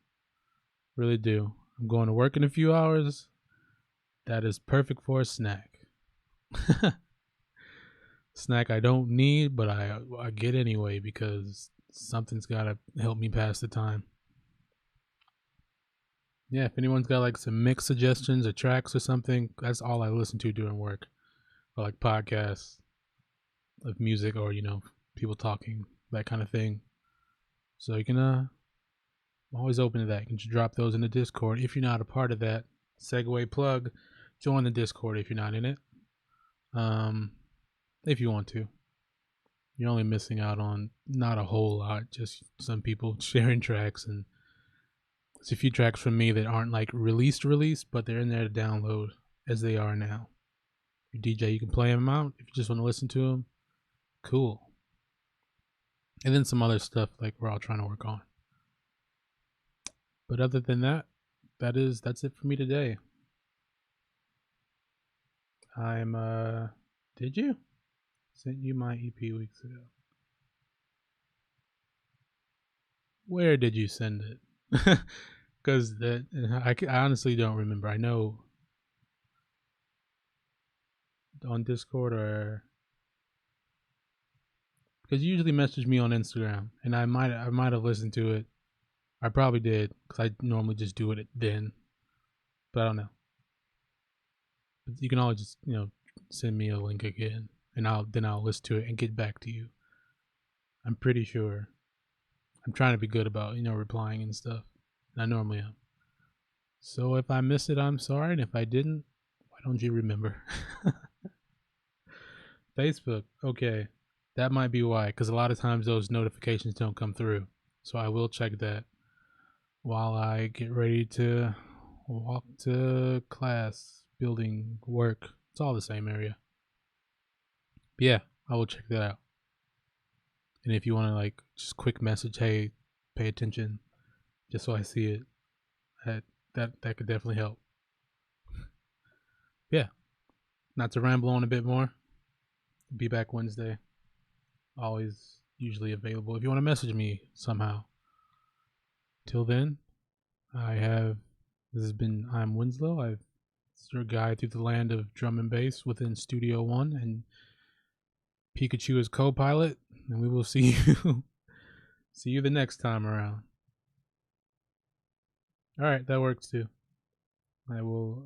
Really do. I'm going to work in a few hours. That is perfect for a snack. Snack I don't need, but I get anyway because Something's gotta help me pass the time. Yeah, if anyone's got like some mix suggestions or tracks or something, that's all I listen to during work. Or like podcasts of music or, people talking, that kind of thing. So you can I'm always open to that. You can just drop those in the Discord. If you're not a part of that, segue plug, join the Discord if you're not in it. If you want to. You're only missing out on not a whole lot, just some people sharing tracks, and there's a few tracks from me that aren't like released, but they're in there to download as they are now. Your DJ, you can play them out if you just want to listen to them. Cool. And then some other stuff like we're all trying to work on. But other than that, that's it for me today. Did you? Sent you my EP weeks ago. Where did you send it? Because I honestly don't remember. I know on Discord or because you usually message me on Instagram, and I might have listened to it. I probably did because I normally just do it then, but I don't know. But you can always just send me a link again, and I'll listen to it and get back to you. I'm pretty sure. I'm trying to be good about replying and stuff. And I normally am. So if I missed it, I'm sorry, and if I didn't, why don't you remember? Facebook, okay. That might be why, because a lot of times those notifications don't come through. So I will check that while I get ready to walk to class, building, work. It's all the same area. But yeah, I will check that out. And if you want to like just quick message, hey, pay attention, just so I see it, that could definitely help. Yeah. Not to ramble on a bit more. Be back Wednesday. Always usually available if you want to message me somehow. Till then, I'm Winslow. It's your guide through the land of drum and bass within Studio One, and Pikachu is co-pilot, and we will see you the next time around. All right, that works too. I will